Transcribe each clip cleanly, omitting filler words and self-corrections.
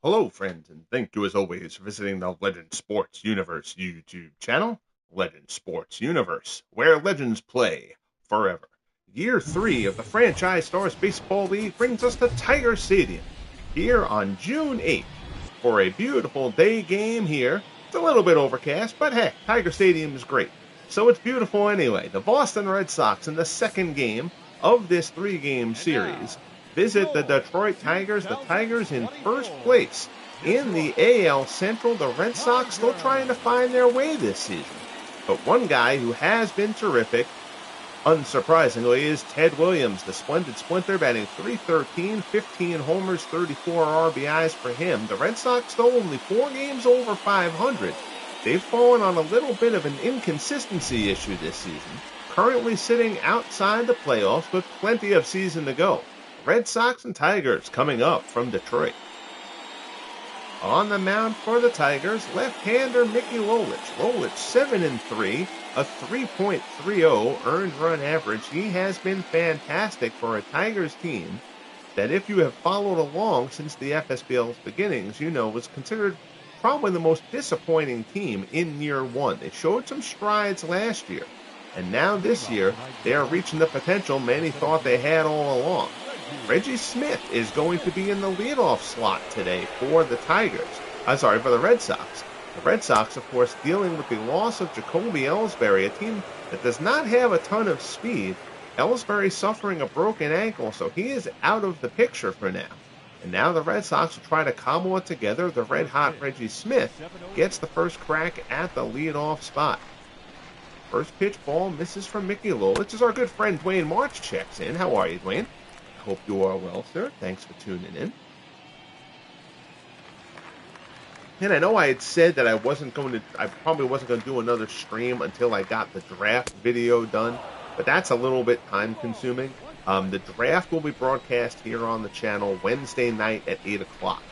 Hello, friends, and thank you as always for visiting the Legend Sports Universe YouTube channel, Legend Sports Universe, where legends play forever. Year 3 of the Franchise Stars Baseball League brings us to Tiger Stadium here on June 8th for a beautiful day game here. It's a little bit overcast, but hey, Tiger Stadium is great. So it's beautiful anyway. The Boston Red Sox in the second game of this three-game And now, series visit the your Detroit Tigers. The Tigers in 2024 first place in the Detroit AL Central. The Red Sox still trying to Tigers. find their way this season. But one guy who has been terrific, unsurprisingly, is Ted Williams, the splendid splinter, batting .313, 15 homers, 34 RBIs for him. The Red Sox, though, only 4 games over 500. They've fallen on a little bit of an inconsistency issue this season, currently sitting outside the playoffs with plenty of season to go. Red Sox and Tigers coming up from Detroit. On the mound for the Tigers, left-hander Mickey Lolich. Lolich 7-3, a 3.30 earned run average. He has been fantastic for a Tigers team that, if you have followed along since the FSBL's beginnings, you know was considered probably the most disappointing team in year one. They showed some strides last year, and now this year they are reaching the potential many thought they had all along. Reggie Smith is going to be in the leadoff slot today for the Tigers. For the Red Sox. The Red Sox, of course, dealing with the loss of Jacoby Ellsbury, a team that does not have a ton of speed. Ellsbury suffering a broken ankle, so he is out of the picture for now. And now the Red Sox will try to cobble it together. The red-hot Reggie Smith gets the first crack at the leadoff spot. First pitch ball misses from Mickey Lolich as our good friend Dwayne March checks in. How are you, Dwayne? Hope you are well, sir. Thanks for tuning in. And I know I had said that I probably wasn't going to do another stream until I got the draft video done, but that's a little bit time consuming. The draft will be broadcast here on the channel Wednesday night at 8 o'clock.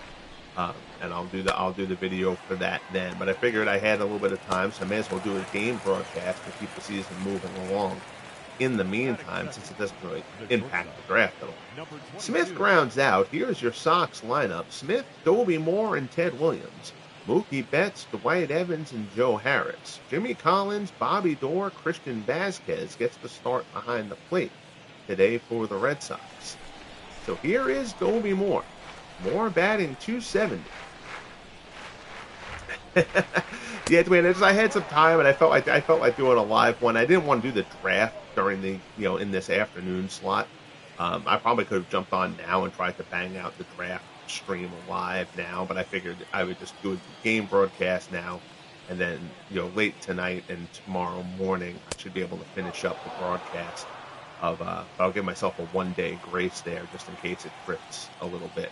And I'll do the video for that then. But I figured I had a little bit of time, so I may as well do a game broadcast to keep the season moving along in the meantime, since it doesn't really impact the draft at all. Smith grounds out. Here's your Sox lineup. Smith, Dobie Moore, and Ted Williams. Mookie Betts, Dwight Evans, and Joe Harris. Jimmy Collins, Bobby Dorr, Christian Vasquez gets the start behind the plate today for the Red Sox. So here is Dobie Moore. Moore batting .270. Yeah, Dwayne, I had some time, and I felt like doing a live one. I didn't want to do the draft during the in this afternoon slot. I probably could have jumped on now and tried to bang out the draft stream live now, but I figured I would just do a game broadcast now, and then late tonight and tomorrow morning I should be able to finish up the broadcast of. I'll give myself a 1-day grace there just in case it drifts a little bit.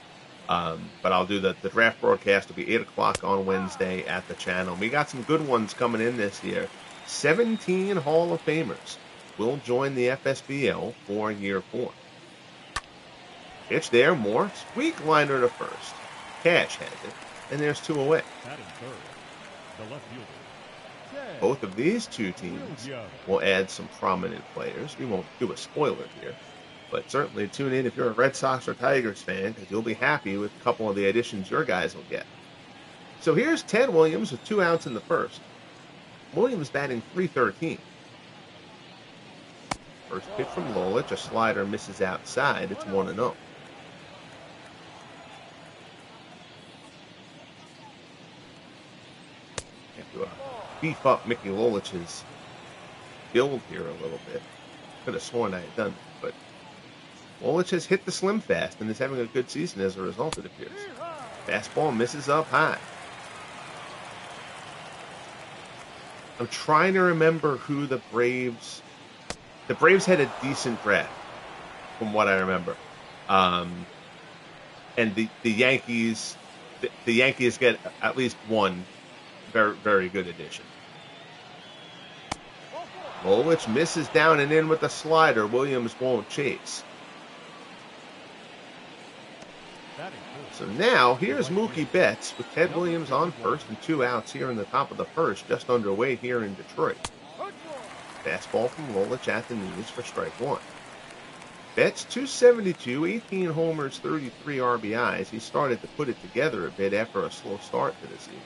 But I'll do the draft broadcast. Will be 8 o'clock on Wednesday at the channel. We got some good ones coming in this year. 17 Hall of Famers will join the FSBL for year 4. Pitch there, Moore. Squeak liner to first. Cash has it, and there's 2 away. Both of these two teams will add some prominent players. We won't do a spoiler here, but certainly tune in if you're a Red Sox or Tigers fan, because you'll be happy with a couple of the additions your guys will get. So here's Ted Williams with 2 outs in the first. Williams batting .313. First pitch from Lolich, a slider misses outside. It's 1-0. Have to beef up Mickey Lolich's build here a little bit. Could have sworn I had done that, but Lolich has hit the slim fast and is having a good season as a result, it appears. Fastball misses up high. I'm trying to remember who the Braves had a decent draft, from what I remember. And the Yankees get at least one very, very good addition. Lolich misses down and in with the slider. Williams won't chase. So now, here's Mookie Betts with Ted Williams on first and 2 outs here in the top of the first, just underway here in Detroit. Fastball from Lolich at the knees for strike 1. Betts 272, 18 homers, 33 RBIs. He started to put it together a bit after a slow start to the season.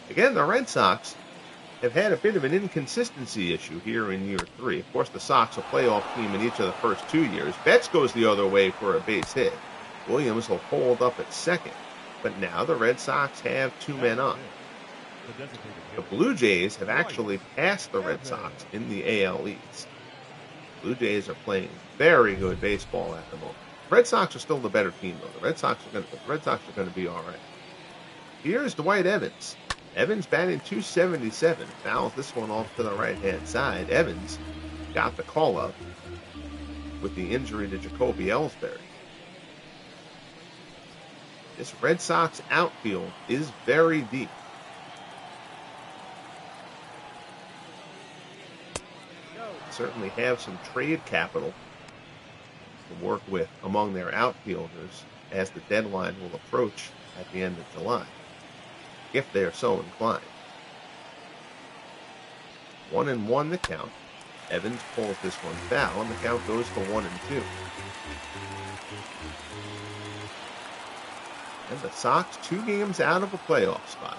Again, the Red Sox have had a bit of an inconsistency issue here in year 3. Of course, the Sox, a playoff team in each of the first 2 years. Betts goes the other way for a base hit. Williams will hold up at second. But now the Red Sox have 2 men on. The Blue Jays have actually passed the Red Sox in the AL East. Blue Jays are playing very good baseball at the moment. Red Sox are still the better team, though. The Red Sox are going to be all right. Here's Dwight Evans. Evans batting 277. Fouls this one off to the right-hand side. Evans got the call-up with the injury to Jacoby Ellsbury. This Red Sox outfield is very deep. Certainly have some trade capital to work with among their outfielders as the deadline will approach at the end of July, if they are so inclined. 1-1 the count. Evans pulls this one foul, and the count goes to 1-2. And the Sox 2 games out of a playoff spot.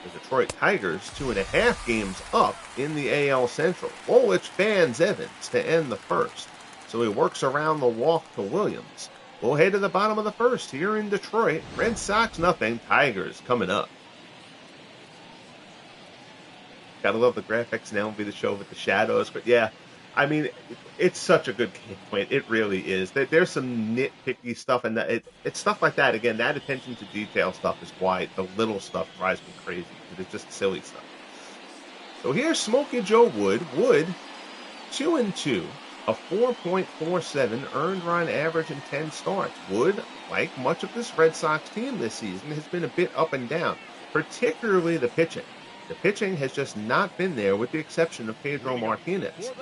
The Detroit Tigers 2.5 games up in the AL Central. Lolich fans Evans to end the first, so he works around the walk to Williams. We'll head to the bottom of the first here in Detroit. Red Sox nothing, Tigers coming up. Gotta love the graphics now. Will be the show with the shadows, but yeah, I mean, it's such a good game point. It really is. There's some nitpicky stuff, and it's stuff like that. Again, that attention to detail stuff is why the little stuff drives me crazy, because it's just silly stuff. So here's Smokey Joe Wood. Wood, 2-2, a 4.47 earned run average in 10 starts. Wood, like much of this Red Sox team this season, has been a bit up and down, particularly the pitching. The pitching has just not been there, with the exception of Pedro Martinez.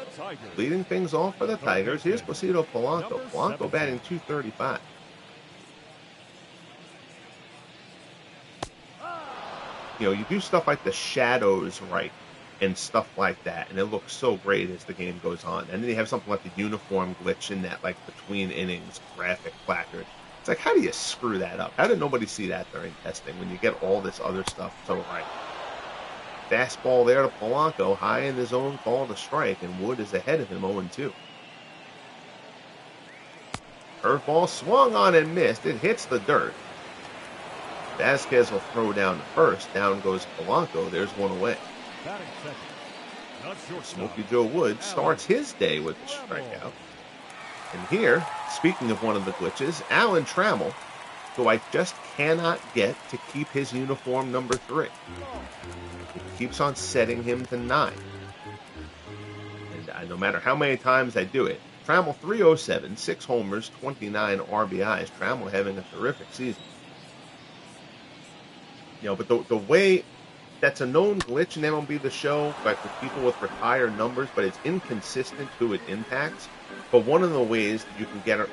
Leading things off for the Tigers, here's Placido Polanco. Polanco batting 235. You know, you do stuff like the shadows right and stuff like that, and it looks so great as the game goes on. And then you have something like the uniform glitch in that, like, between innings graphic placard. It's like, how do you screw that up? How did nobody see that during testing when you get all this other stuff so right? Fastball there to Polanco, high in the zone, called a strike, and Wood is ahead of him 0-2. Curveball swung on and missed. It hits the dirt. Vasquez will throw down to first. Down goes Polanco. There's one away. Smokey Joe Wood starts his day with a strikeout. And here, speaking of one of the glitches, Alan Trammell, who I just cannot get to keep his uniform number 3. It keeps on setting him to 9. And no matter how many times I do it, Trammell 307, 6 homers, 29 RBIs. Trammell having a terrific season. You know, but the way, that's a known glitch in MLB The Show, like with people with retired numbers, but it's inconsistent who it impacts. But one of the ways that you can get to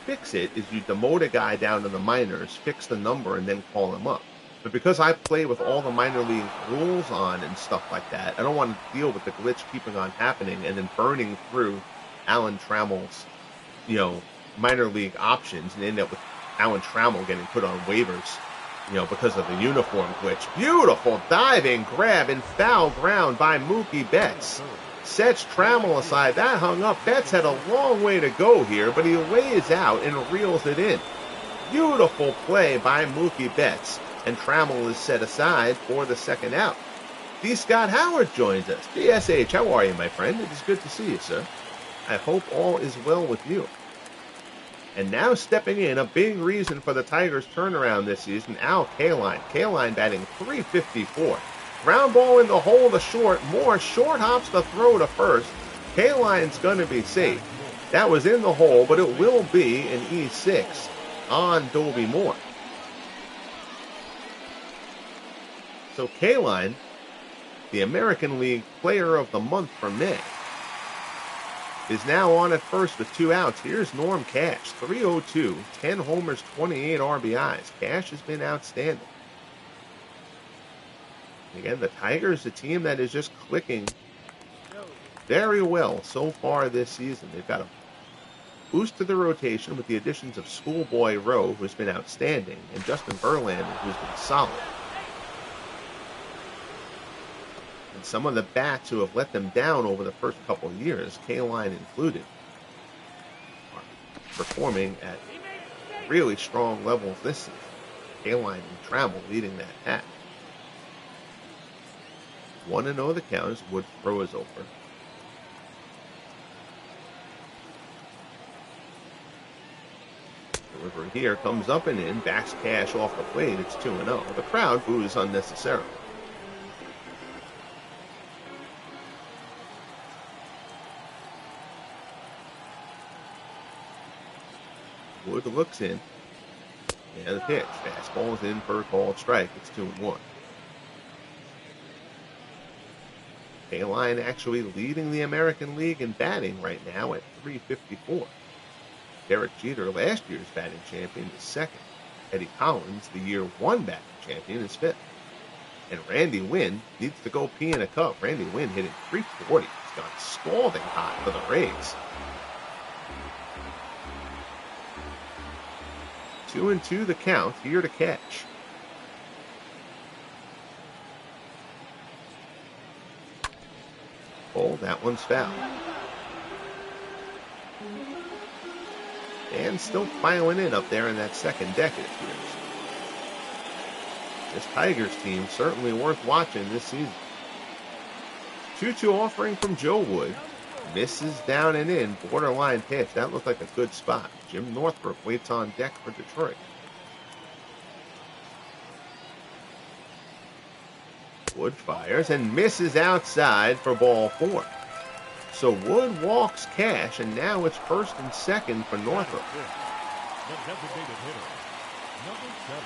fix it is you demote a guy down to the minors, fix the number, and then call him up. But because I play with all the minor league rules on and stuff like that, I don't want to deal with the glitch keeping on happening and then burning through Alan Trammell's, you know, minor league options and end up with Alan Trammell getting put on waivers, you know, because of the uniform glitch. Beautiful diving grab and foul ground by Mookie Betts. Sets Trammell aside. That hung up. Betts had a long way to go here, but he lays out and reels it in. Beautiful play by Mookie Betts. And Trammell is set aside for the second out. D. Scott Howard joins us. DSH, how are you, my friend? It is good to see you, sir. I hope all is well with you. And now stepping in, a big reason for the Tigers' turnaround this season, Al Kaline. Kaline batting .354. Ground ball in the hole to short. Moore short hops the throw to first. Kaline's going to be safe. That was in the hole, but it will be an E6 on Dobie Moore. So Kaline, the American League Player of the Month for May, is now on at first with 2 outs. Here's Norm Cash, 302, 10 homers, 28 RBIs. Cash has been outstanding. Again, the Tigers, a team that is just clicking very well so far this season. They've got Boost to the rotation with the additions of Schoolboy Rowe, who's been outstanding, and Justin Verlander, who's been solid. And some of the bats who have let them down over the first couple of years, K-Line included, are performing at really strong levels this season. K-Line and Trammell leading that pack. 1-0 the count as Wood throw is over. Delivery here comes up and in, backs Cash off the plate. It's 2-0. The crowd boos unnecessarily. Wood looks in. And the pitch. Fastball is in for a called strike. It's 2-1. K-Line actually leading the American League in batting right now at .354. Derek Jeter, last year's batting champion, is second. Eddie Collins, the year one batting champion, is fifth. And Randy Winn needs to go pee in a cup. Randy Winn hitting .340. He's gone scalding hot for the Rays. 2-2 the count, here to catch. Oh, that one's foul. And still filing in up there in that second deck, it appears. This Tigers team certainly worth watching this season. 2-2 offering from Joe Wood. Misses down and in. Borderline pitch. That looked like a good spot. Jim Northrup waits on deck for Detroit. Wood fires and misses outside for ball 4. So Wood walks Cash, and now it's first and second for Northrup. The designated hitter, number 7.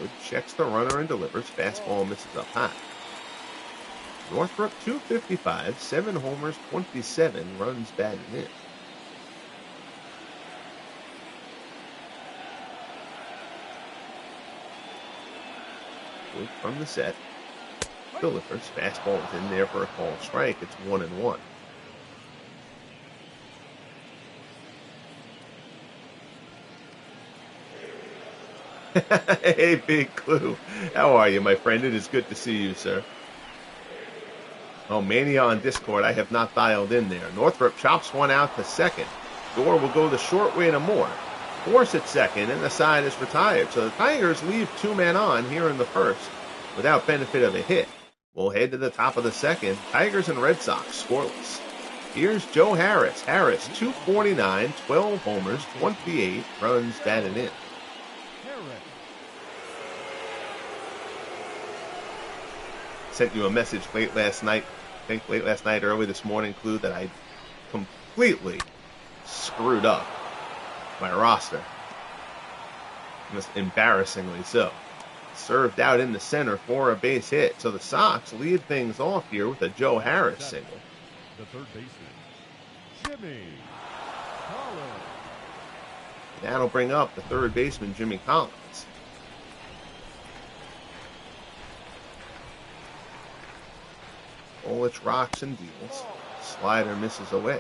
Wood checks the runner and delivers. Fastball misses up high. Northrup 255, 7 homers, 27 runs batted in. Wood from the set. Delivers. Fastball is in there for a called strike. It's 1-1. Hey, Big Clue. How are you, my friend? It is good to see you, sir. Oh, Mania on Discord, I have not dialed in there. Northrup chops one out to second. Gore will go the short way to Moore. Force at second, and the side is retired. So the Tigers leave 2 men on here in the first without benefit of a hit. We'll head to the top of the second. Tigers and Red Sox scoreless. Here's Joe Harris. Harris, 249, 12 homers, 28 runs batted in. Sent you a message late last night, early this morning, Clue, that I completely screwed up my roster. Just embarrassingly so. Served out in the center for a base hit. So the Sox lead things off here with a Joe Harris single. The third baseman, Jimmy Collins. That'll bring up the third baseman, Jimmy Collins. Lolich rocks and deals. Slider misses away.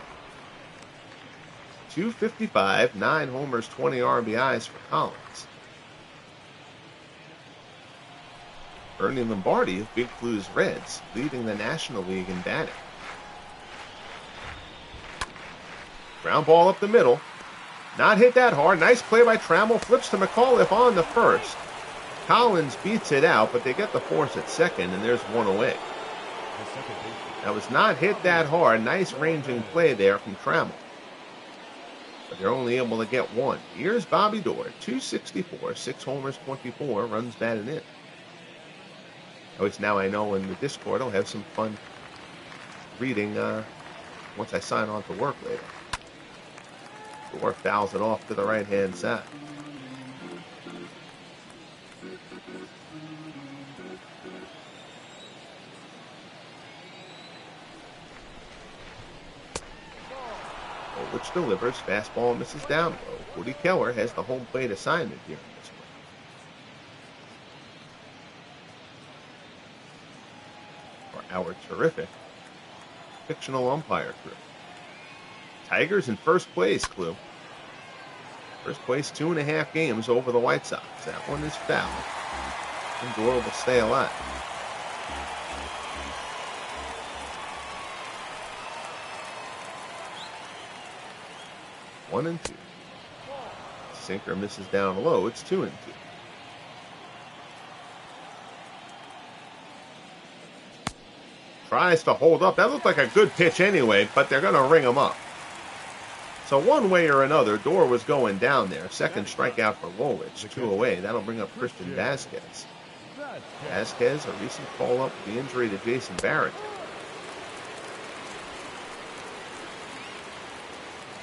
255, 9 homers, 20 RBIs for Collins. Ernie Lombardi of Big Blues Reds, leading the National League in batting. Ground ball up the middle. Not hit that hard. Nice play by Trammell. Flips to McAuliffe on the first. Collins beats it out, but they get the force at second, and there's one away. That was not hit that hard. Nice ranging play there from Trammell. But they're only able to get one. Here's Bobby Doerr, 264, 6 homers, 24 runs batted in. At least now I know in the Discord I'll have some fun reading once I sign on to work later. Doerr fouls it off to the right-hand side. Which delivers. Fastball misses down low. Woody Keller has the home plate assignment here in this one. For our terrific fictional umpire crew. Tigers in first place, Clue. First place, 2.5 games over the White Sox. That one is foul. And Doyle will stay alive. One and two. Sinker misses down low. It's 2-2. Tries to hold up. That looked like a good pitch anyway, but they're going to ring him up. So one way or another, Dorr was going down there. Second strikeout for Lolich, 2 away. That'll bring up Christian Vasquez. Vasquez, a recent call-up with the injury to Jason Barrett.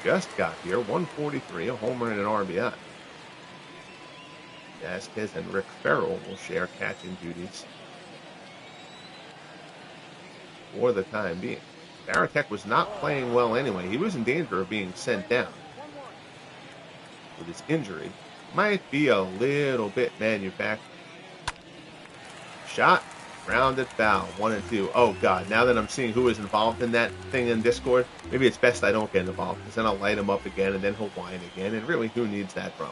Just got here, 143, a homer and an RBI. Vasquez and Rick Farrell will share catching duties for the time being. Baratek was not playing well anyway. He was in danger of being sent down with his injury. Might be a little bit manufactured. Shot, rounded foul, 1-2. Oh God, now that I'm seeing who is involved in that thing in Discord, maybe it's best I don't get involved, because then I'll light him up again and then he'll whine again, and really, who needs that from?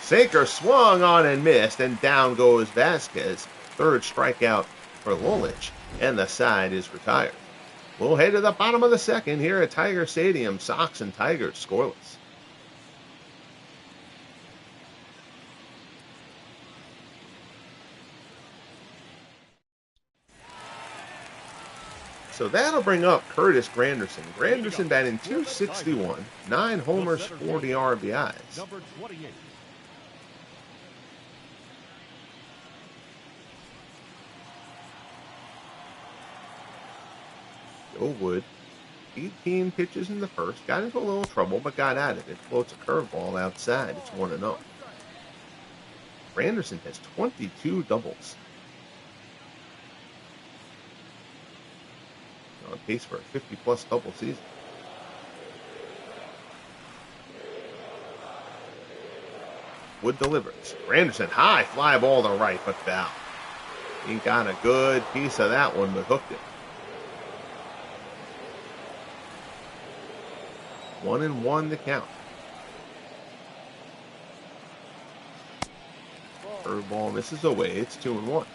Sinker swung on and missed, and down goes Vasquez. Third strikeout for Lolich, and the side is retired. We'll head to the bottom of the second here at Tiger Stadium. Sox and Tigers scoreless. So that'll bring up Curtis Granderson. Granderson batting .261, 9 homers, 40 RBIs. Number 28. Joe Wood, 18 pitches in the first, got into a little trouble, but got out of it. Floats a curveball outside. It's 1-0. Granderson has 22 doubles. On pace for a 50-plus double season. Wood delivers. Granderson, high fly ball to right, but foul. He got a good piece of that one, but hooked it. 1-1 to count. Curveball misses away. It's 2-1.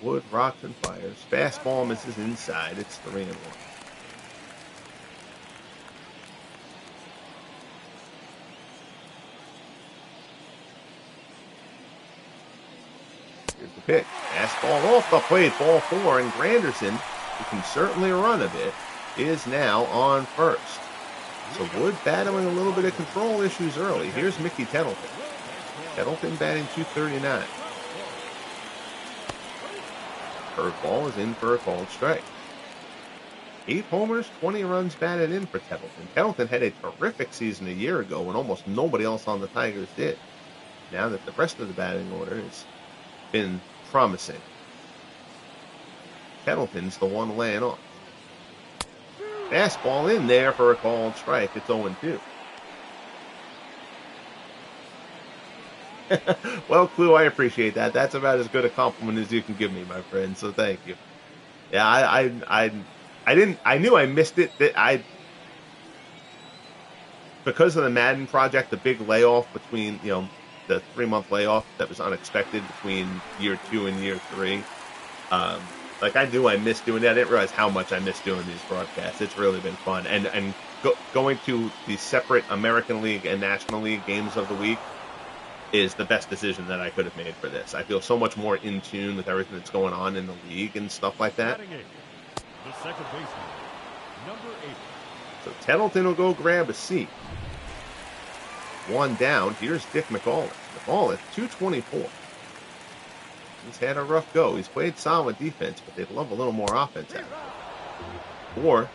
Wood rocks and fires. Fastball misses inside. It's 3-1. Here's the pitch. Fastball off the plate. Ball 4. And Granderson, who can certainly run a bit, is now on first. So Wood battling a little bit of control issues early. Here's Mickey Tettleton. Tettleton batting .239. Curveball is in for a called strike. 8 homers, 20 runs batted in for Tettleton. Tettleton had a terrific season a year ago when almost nobody else on the Tigers did. Now that the rest of the batting order has been promising, Tettleton's the one laying off. Fastball in there for a called strike. It's 0-2. Well, Clue, I appreciate that. That's about as good a compliment as you can give me, my friend. So thank you. Yeah, I knew I missed it. Because of the Madden project, the big layoff between, the 3-month layoff that was unexpected between year 2 and year 3. I knew I missed doing that. I didn't realize how much I missed doing these broadcasts. It's really been fun. And going to the separate American League and National League games of the week is the best decision that I could have made for this. I feel so much more in tune with everything that's going on in the league and stuff like that. The second baseman, number 8. So Tettleton will go grab a seat. One down. Here's Dick McAuliffe. McAuliffe, .224. He's had a rough go. He's played solid defense, but they'd love a little more offense out of him. Or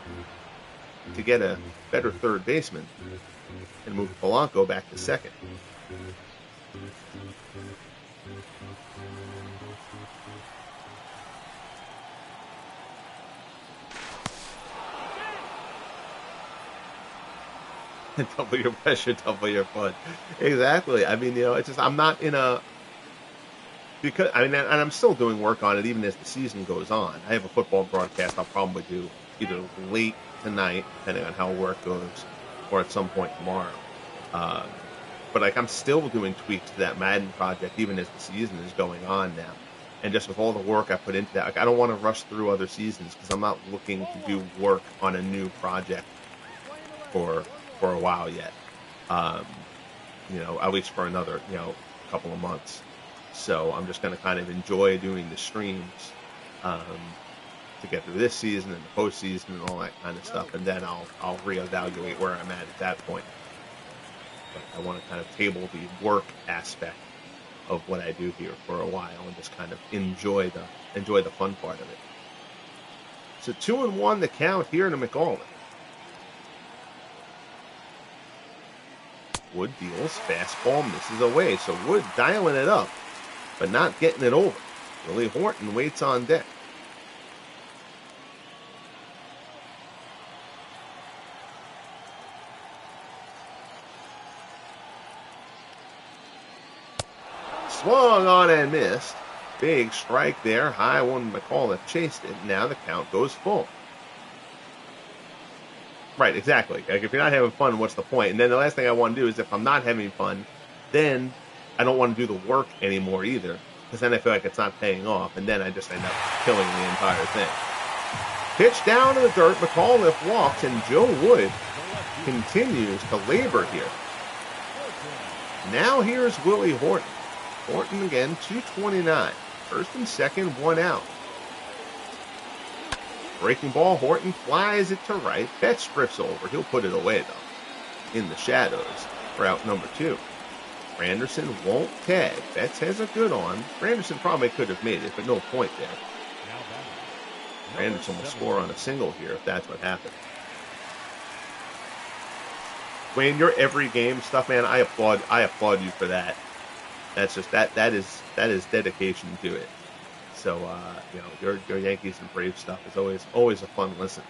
to get a better third baseman and move Polanco back to second. Double your pressure, double your fun. Exactly. I mean, it's just I'm not in a because I mean, and I'm still doing work on it even as the season goes on. I have a football broadcast I'll probably do either late tonight, depending on how work goes, or at some point tomorrow. Um, but like I'm still doing tweaks to that Madden project even as the season is going on now. And just with all the work I put into that, like I don't want to rush through other seasons because I'm not looking to do work on a new project for for a while yet. Um, at least for another, couple of months. So I'm just going to kind of enjoy doing the streams um, to get through this season and the postseason and all that kind of stuff, and then I'll reevaluate where I'm at that point. But I want to kind of table the work aspect of what I do here for a while and just kind of enjoy the fun part of it. So 2-1 the count here to McAuliffe. Wood deals, fastball misses away. So Wood dialing it up, but not getting it over. Willie Horton waits on deck. Swung on and missed. Big strike there. High one. McAuliffe chased it. Now the count goes full. Right, exactly. Like if you're not having fun, what's the point? And then the last thing I want to do is if I'm not having fun, then I don't want to do the work anymore either. Because then I feel like it's not paying off. And then I just end up killing the entire thing. Pitch down to the dirt. McAuliffe walks. And Joe Wood continues to labor here. Now here's Willie Horton. Horton again, 229. First and second, one out. Breaking ball, Horton flies it to right. Betts drifts over. He'll put it away, though, in the shadows for out number 2. Granderson won't tag. Betts has a good on. Granderson probably could have made it, but no point there. Granderson will score on a single here if that's what happened. Wayne, your every game stuff, man, I applaud you for that. That's just that is dedication to it. So your Yankees and Braves stuff is always a fun listen.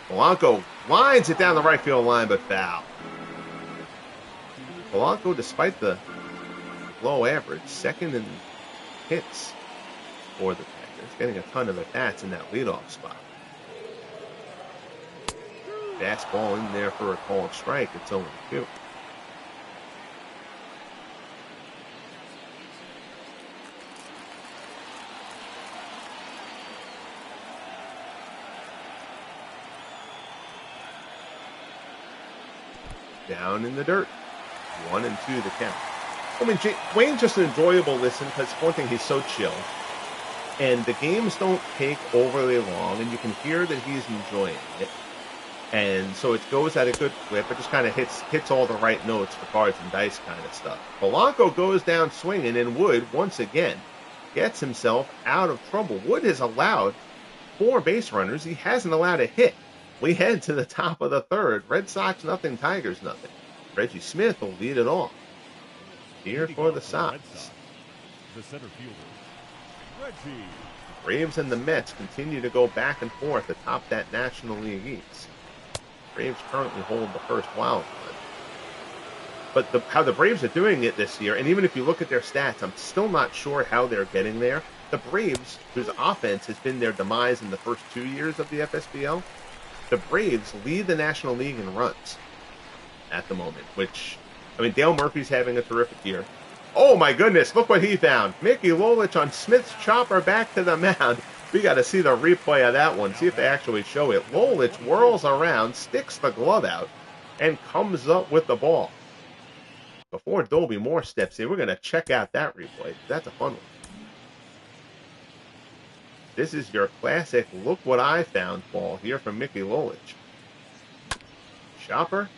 Polanco lines it down the right field line, but foul. Polanco, despite the low average, second in hits for the Tigers, getting a ton of at-bats in that leadoff spot. Fastball in there for a called strike. It's 0-2. Down in the dirt. 1-2 the count. I mean, Wayne's just an enjoyable listen because, one thing, he's so chill. And the games don't take overly long, and you can hear that he's enjoying it. And so it goes at a good clip. It just kind of hits all the right notes for cards and dice kind of stuff. Polanco goes down swinging, and Wood, once again, gets himself out of trouble. Wood has allowed 4 base runners. He hasn't allowed a hit. We head to the top of the third. Red Sox nothing, Tigers nothing. Reggie Smith will lead it off. Here for the Sox. The center fielder, Reggie. Braves and the Mets continue to go back and forth atop that National League East. Braves currently hold the first wild card. But how the Braves are doing it this year, and even if you look at their stats, I'm still not sure how they're getting there. The Braves, whose offense has been their demise in the first 2 years of the FSBL, the Braves lead the National League in runs at the moment, which, I mean, Dale Murphy's having a terrific year. Oh, my goodness, look what he found. Mickey Lolich on Smith's chopper back to the mound. We got to see the replay of that one, see if they actually show it. Lolich whirls around, sticks the glove out, and comes up with the ball. Before Dolby Moore steps in, we're going to check out that replay. That's a fun one. This is your classic look what I found ball here from Mickey Lolich. Chopper.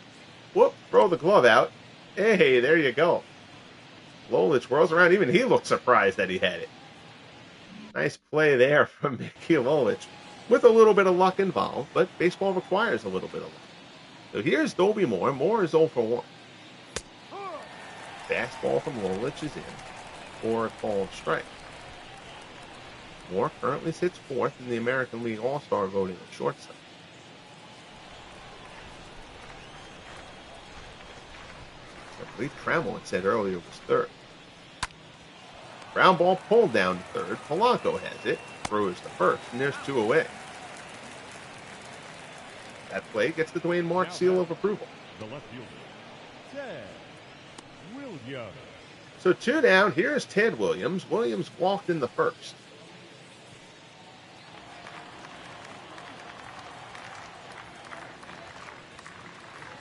Whoop, throw the glove out. Hey, there you go. Lolich whirls around. Even he looked surprised that he had it. Nice play there from Mickey Lolich with a little bit of luck involved, but baseball requires a little bit of luck. So here's Dolby Moore. Moore is 0 for 1. Fastball from Lolich is in for a called strike. Moore currently sits 4th in the American League All-Star voting at shortstop. I believe Trammell had said earlier was third. Ground ball pulled down to third. Polanco has it. Throws to first, and there's 2 away. That play gets the Dwayne Mark seal of approval. The left fielder, Ted Williams. So 2 down. Here's Ted Williams. Williams walked in the first.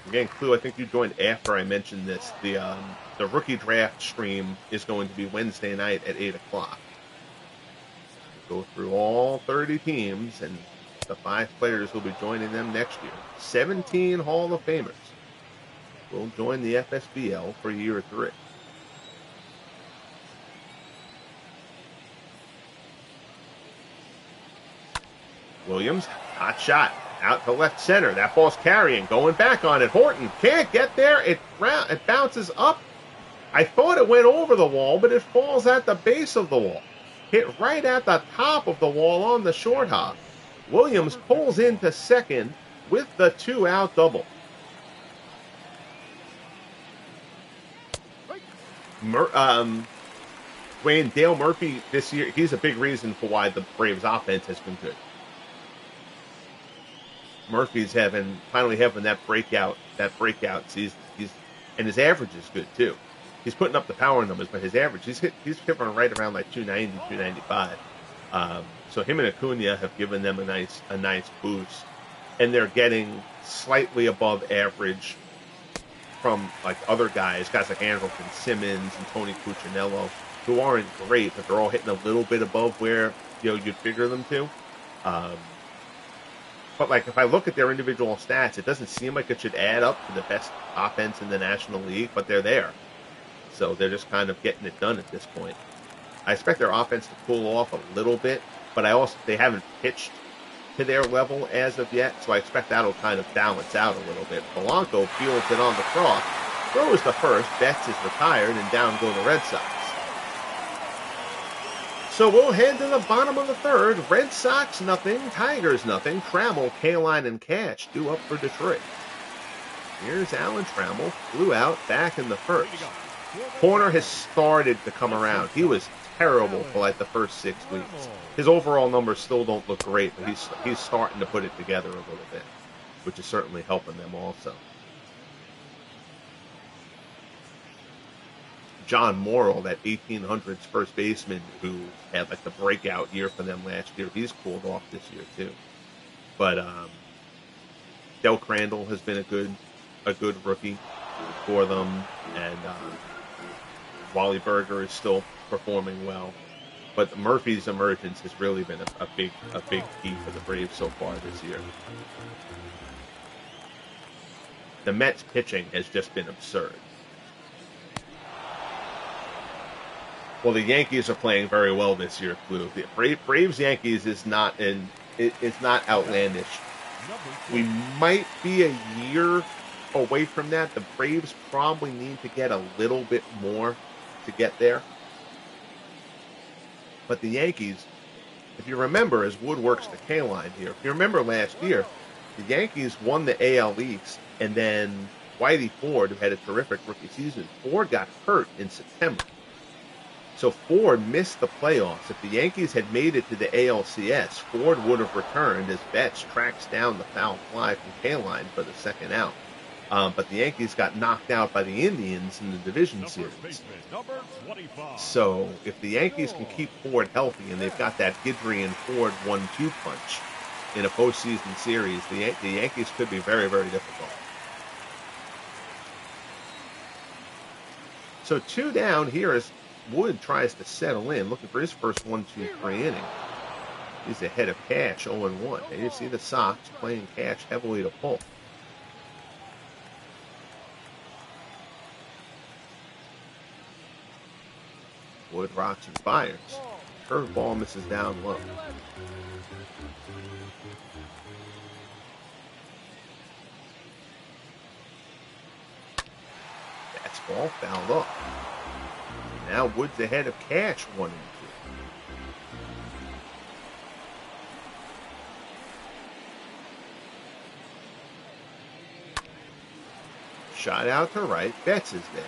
Again, Clue, I think you joined after I mentioned this. The rookie draft stream is going to be Wednesday night at 8 o'clock. Go through all 30 teams, and the 5 players will be joining them next year. 17 Hall of Famers will join the FSBL for year 3. Williams, hot shot. Out to left center. That ball's carrying. Going back on it. Horton can't get there. It bounces up. I thought it went over the wall, but it falls at the base of the wall. Hit right at the top of the wall on the short hop. Williams pulls into second with the 2-out double. Dwayne, Dale Murphy this year, he's a big reason for why the Braves offense has been good. Murphy's finally having that breakout season. And his average is good too. He's putting up the power numbers, but his average, he's hitting right around like 290, 295. So him and Acuna have given them a nice boost, and they're getting slightly above average from like other guys like Andrelton Simmons and Tony Cuccinello, who aren't great, but they're all hitting a little bit above where you'd figure them to. But like if I look at their individual stats, it doesn't seem like it should add up to the best offense in the National League, but they're there. So they're just kind of getting it done at this point. I expect their offense to cool off a little bit, but they haven't pitched to their level as of yet, so I expect that'll kind of balance out a little bit. Polanco fields it on the cross, throws the first, Betts is retired, and down go the Red Sox. So we'll head to the bottom of the third. Red Sox nothing, Tigers nothing. Trammell, Kaline, and Cash due up for Detroit. Here's Alan Trammell, flew out back in the first. Corner has started to come around. He was terrible for like the first 6 weeks. His overall numbers still don't look great, but he's starting to put it together a little bit, which is certainly helping them also. John Morrill, that 1800s first baseman who had like the breakout year for them last year, he's cooled off this year too. But Del Crandall has been a good rookie for them, and Wally Berger is still performing well. But Murphy's emergence has really been a big key for the Braves so far this year. The Mets pitching has just been absurd. Well, the Yankees are playing very well this year, Blue. The Braves-Yankees is not outlandish. We might be a year away from that. The Braves probably need to get a little bit more to get there. But the Yankees, if you remember, as Wood works the K line here, if you remember last year, the Yankees won the AL East, and then Whitey Ford, who had a terrific rookie season, Ford got hurt in September. So Ford missed the playoffs. If the Yankees had made it to the ALCS, Ford would have returned as Betts tracks down the foul fly from Kaline for the second out. But the Yankees got knocked out by the Indians in the division series. So if the Yankees can keep Ford healthy, and they've got that Guidry and Ford 1-2 punch in a postseason series, the Yankees could be very, very difficult. So 2 down here as Wood tries to settle in, looking for his first 1-2-3 inning. He's ahead of Cash, 0-1. And you see the Sox playing Cash heavily to pull. Wood rocks and fires. Curveball misses down low. Fastball fouled off. Now Wood's ahead of Cash 1-2. Shot out to right. Betts is there.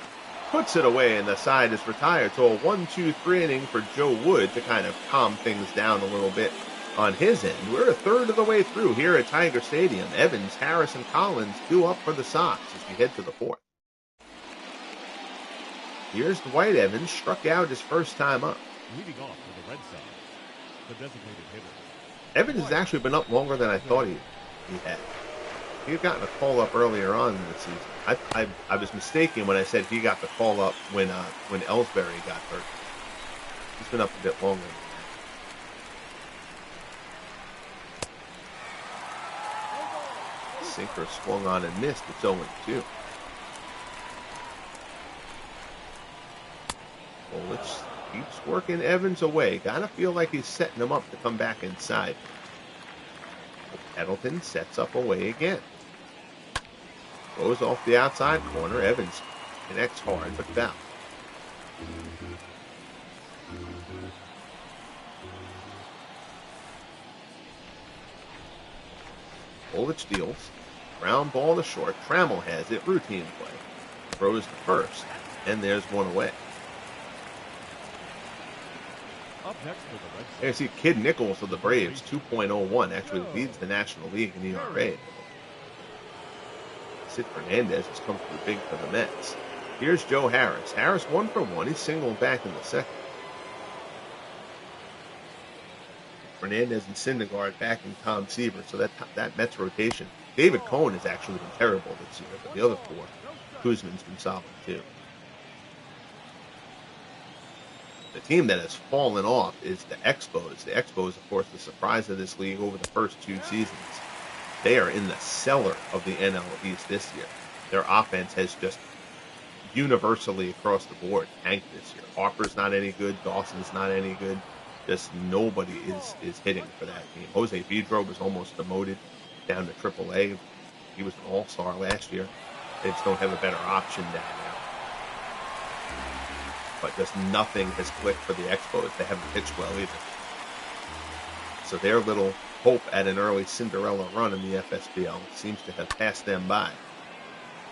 Puts it away, and the side is retired. So a 1-2-3 inning for Joe Wood to kind of calm things down a little bit on his end. We're a third of the way through here at Tiger Stadium. Evans, Harris, and Collins due up for the Sox as we head to the fourth. Here's Dwight Evans, struck out his first time up. Leading off for the Red Sox, the designated hitter. Evans has actually been up longer than I thought he had. He had gotten a call up earlier on in the season. I was mistaken when I said he got the call up when Ellsbury got hurt. He's been up a bit longer than that. Sinker swung on and missed. It's 0-2. Lolich keeps working Evans away. Gotta feel like he's setting him up to come back inside. Edelton sets up away again. Goes off the outside corner. Evans connects hard, but foul. Lolich deals. Ground ball to short. Trammell has it. Routine play. Throws to first. And there's one away. Up next for the Red Sox. I see Kid Nichols of the Braves, 2.01, actually leads the National League in ERA. Sid Fernandez has come through big for the Mets. Here's Joe Harris. Harris 1 for 1. He's singled back in the second. Fernandez and Syndergaard backing Tom Seaver, so that Mets rotation. David Cohn has actually been terrible this year, but the other four, Kuzman's been solid too. The team that has fallen off is the Expos. The Expos, of course, the surprise of this league over the first two seasons. They are in the cellar of the NL East this year. Their offense has just universally across the board tanked this year. Harper's not any good. Dawson's not any good. Just nobody is hitting for that team. Jose Vidro was almost demoted down to AAA. He was an all-star last year. They just don't have a better option down there. But just nothing has clicked for the Expos. They haven't pitched well either. So their little hope at an early Cinderella run in the FSBL seems to have passed them by.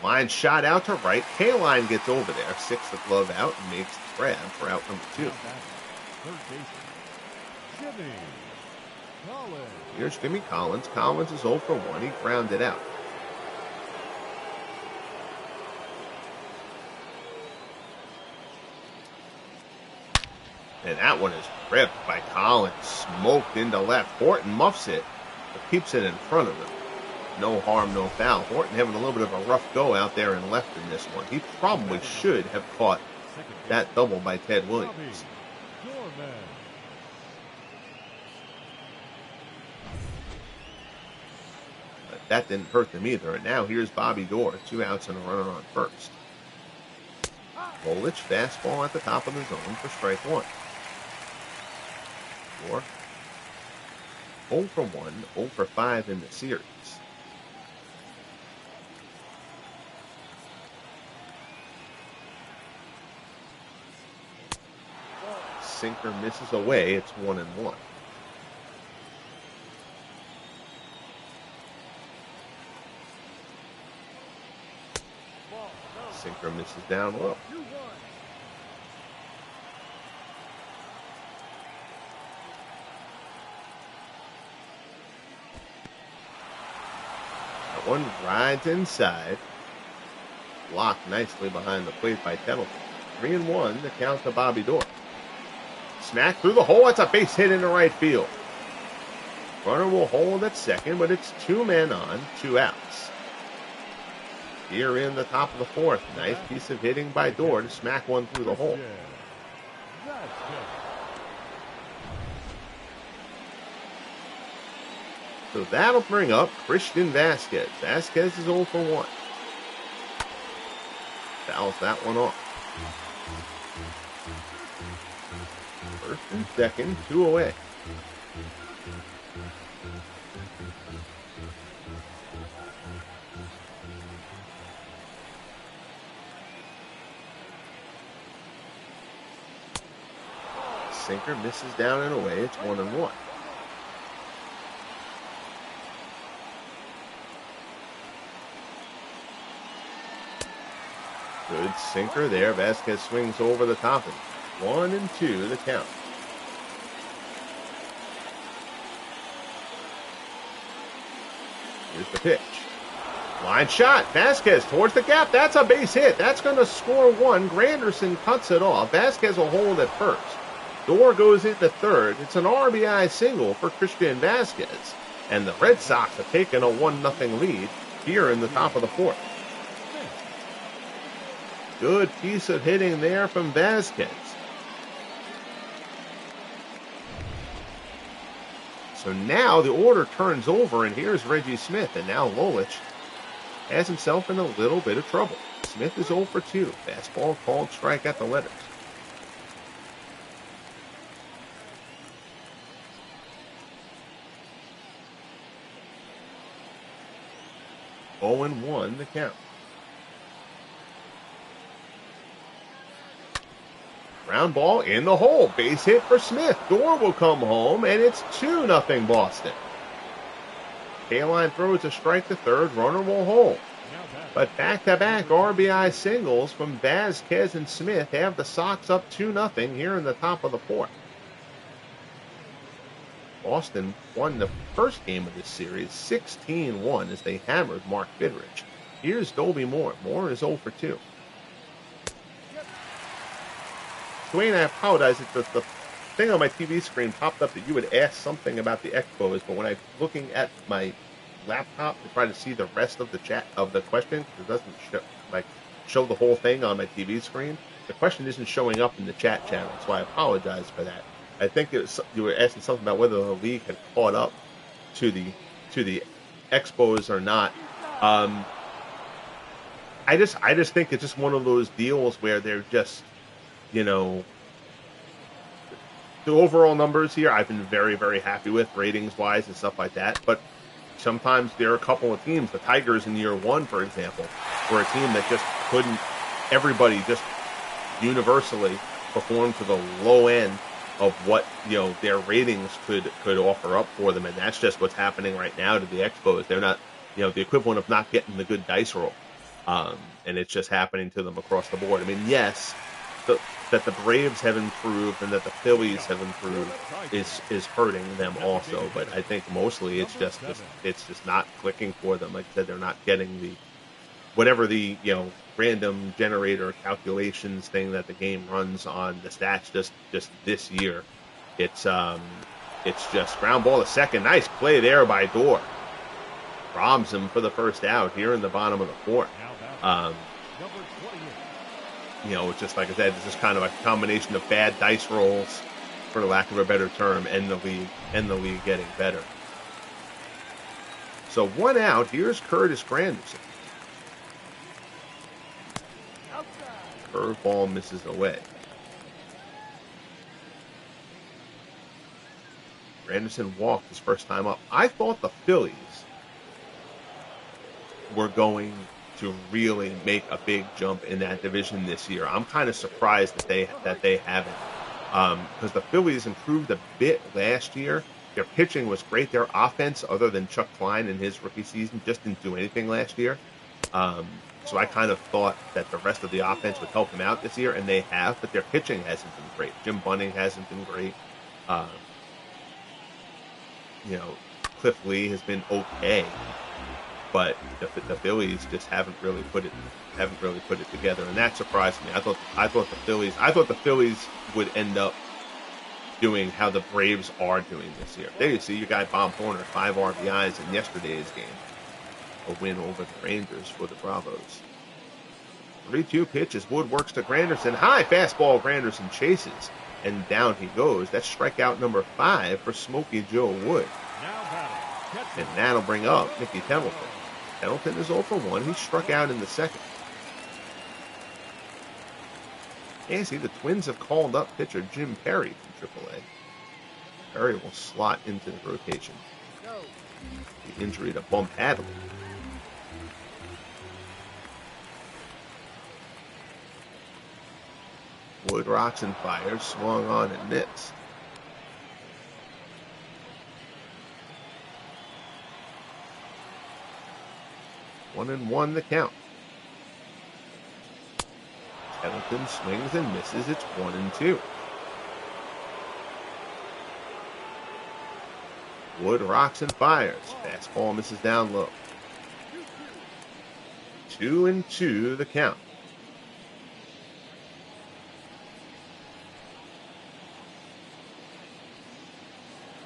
Line shot out to right. K-Line gets over there. Sixth the glove out and makes the grab for out number 2. Third baseman, Jimmy Collins. Here's Jimmy Collins. Collins is 0 for 1. He grounded out. And that one is ripped by Collins. Smoked into left. Horton muffs it, but keeps it in front of him. No harm, no foul. Horton having a little bit of a rough go out there in left in this one. He probably should have caught that double by Ted Williams. But that didn't hurt them either. And now here's Bobby Dorr. 2 outs and a runner on first. Lolich fastball at the top of the zone for strike 1. Dorr 0 for 1, 0 for 5 in the series. Sinker misses away. It's 1-1. Sinker misses down low. That one rides inside. Blocked nicely behind the plate by Tettleton. 3-1 to count to Bobby Dorr. Smack through the hole. It's a base hit into right field. Runner will hold at second, but it's 2 men on, 2 outs. Here in the top of the fourth. Nice piece of hitting by Dorr to smack one through the hole. So that'll bring up Christian Vasquez. Vasquez is 0 for 1. Fouls that one off. First and second, 2 away. Sinker misses down and away. It's 1-1. Good sinker there. Vasquez swings over the top. 1-2 the count. Here's the pitch. Line shot. Vasquez towards the gap. That's a base hit. That's going to score one. Granderson cuts it off. Vasquez will hold at first. Door goes into third. It's an RBI single for Christian Vasquez. And the Red Sox have taken a 1-0 lead here in the top of the fourth. Good piece of hitting there from Vasquez. So now the order turns over, and here's Reggie Smith, and now Lolich has himself in a little bit of trouble. Smith is 0 for 2. Fastball called strike at the letters. 0-1 the count. Ground ball in the hole. Base hit for Smith. Door will come home, and it's 2-0 Boston. K-line throws a strike to third. Runner will hold. But back-to-back RBI singles from Vasquez and Smith have the Sox up 2-0 here in the top of the fourth. Boston won the first game of this series 16-1 as they hammered Mark Fidrich. Here's Dolby Moore. Moore is 0 for 2. Dwayne, I apologize. The thing on my TV screen popped up that you had asked something about the Expos, but when I'm looking at my laptop to try to see the rest of the chat of the question, because it doesn't show the whole thing on my TV screen, the question isn't showing up in the chat channel, so I apologize for that. I think you were asking something about whether the league had caught up to the Expos or not. I just think it's just one of those deals where they're just, the overall numbers here I've been very, very happy with, ratings-wise and stuff like that. But sometimes there are a couple of teams, the Tigers in year one, for example, were a team that just couldn't, everybody just universally performed to the low end of what, their ratings could offer up for them. And that's just what's happening right now to the Expos. They're not, the equivalent of not getting the good dice roll. And it's just happening to them across the board. I mean, yes, that the Braves have improved and that the Phillies have improved is hurting them also. But I think mostly it's just not clicking for them. Like I said, they're not getting the whatever the random generator calculations thing that the game runs on the stats just this year. It's just ground ball to second. Nice play there by Door. Robs him for the first out here in the bottom of the fourth. It's just like I said, it's just kind of a combination of bad dice rolls, for lack of a better term, and the league getting better. So one out. Here's Curtis Granderson. Curveball misses away. Granderson walked his first time up. I thought the Phillies were going to really make a big jump in that division this year. I'm kind of surprised that they haven't, because the Phillies improved a bit last year. Their pitching was great. Their offense, other than Chuck Klein in his rookie season, just didn't do anything last year. So I kind of thought that the rest of the offense would help them out this year, and they have, but their pitching hasn't been great. Jim Bunning hasn't been great. Cliff Lee has been okay, but the Phillies just haven't really put it together, and that surprised me. I thought the Phillies would end up doing how the Braves are doing this year. There you see your guy Bob Horner, 5 RBIs in yesterday's game. A win over the Rangers for the Bravos. 3-2 pitch as Wood works to Granderson. High fastball. Granderson chases, and down he goes. That's strikeout number 5 for Smokey Joe Wood. And that'll bring up Mickey Templeton. Templeton is 0 for 1. He struck out in the second. And see, the Twins have called up pitcher Jim Perry from AAA. Perry will slot into the rotation. The injury to Bump Hadley. Wood rocks and fires, swung on and missed. One and one the count. Pendleton swings and misses. It's 1-2. Wood rocks and fires. Fastball misses down low. 2-2 the count.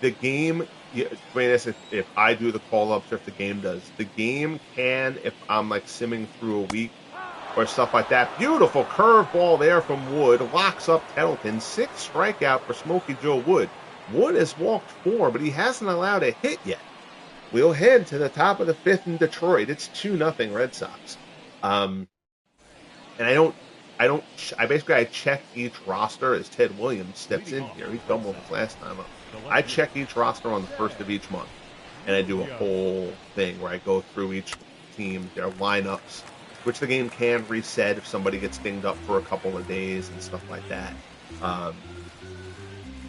The game, if I do the call-ups or if the game does, the game can, if I'm like simming through a week or stuff like that. Beautiful curveball there from Wood. Locks up Pendleton. 6th strikeout for Smokey Joe Wood. Wood has walked 4, but he hasn't allowed a hit yet. We'll head to the top of the 5th in Detroit. It's 2-0 Red Sox. And I check each roster as Ted Williams steps in here. He doubled his last time up. I check each roster on the 1st of each month. And I do a whole thing where I go through each team, their lineups, which the game can reset if somebody gets dinged up for a couple of days and stuff like that.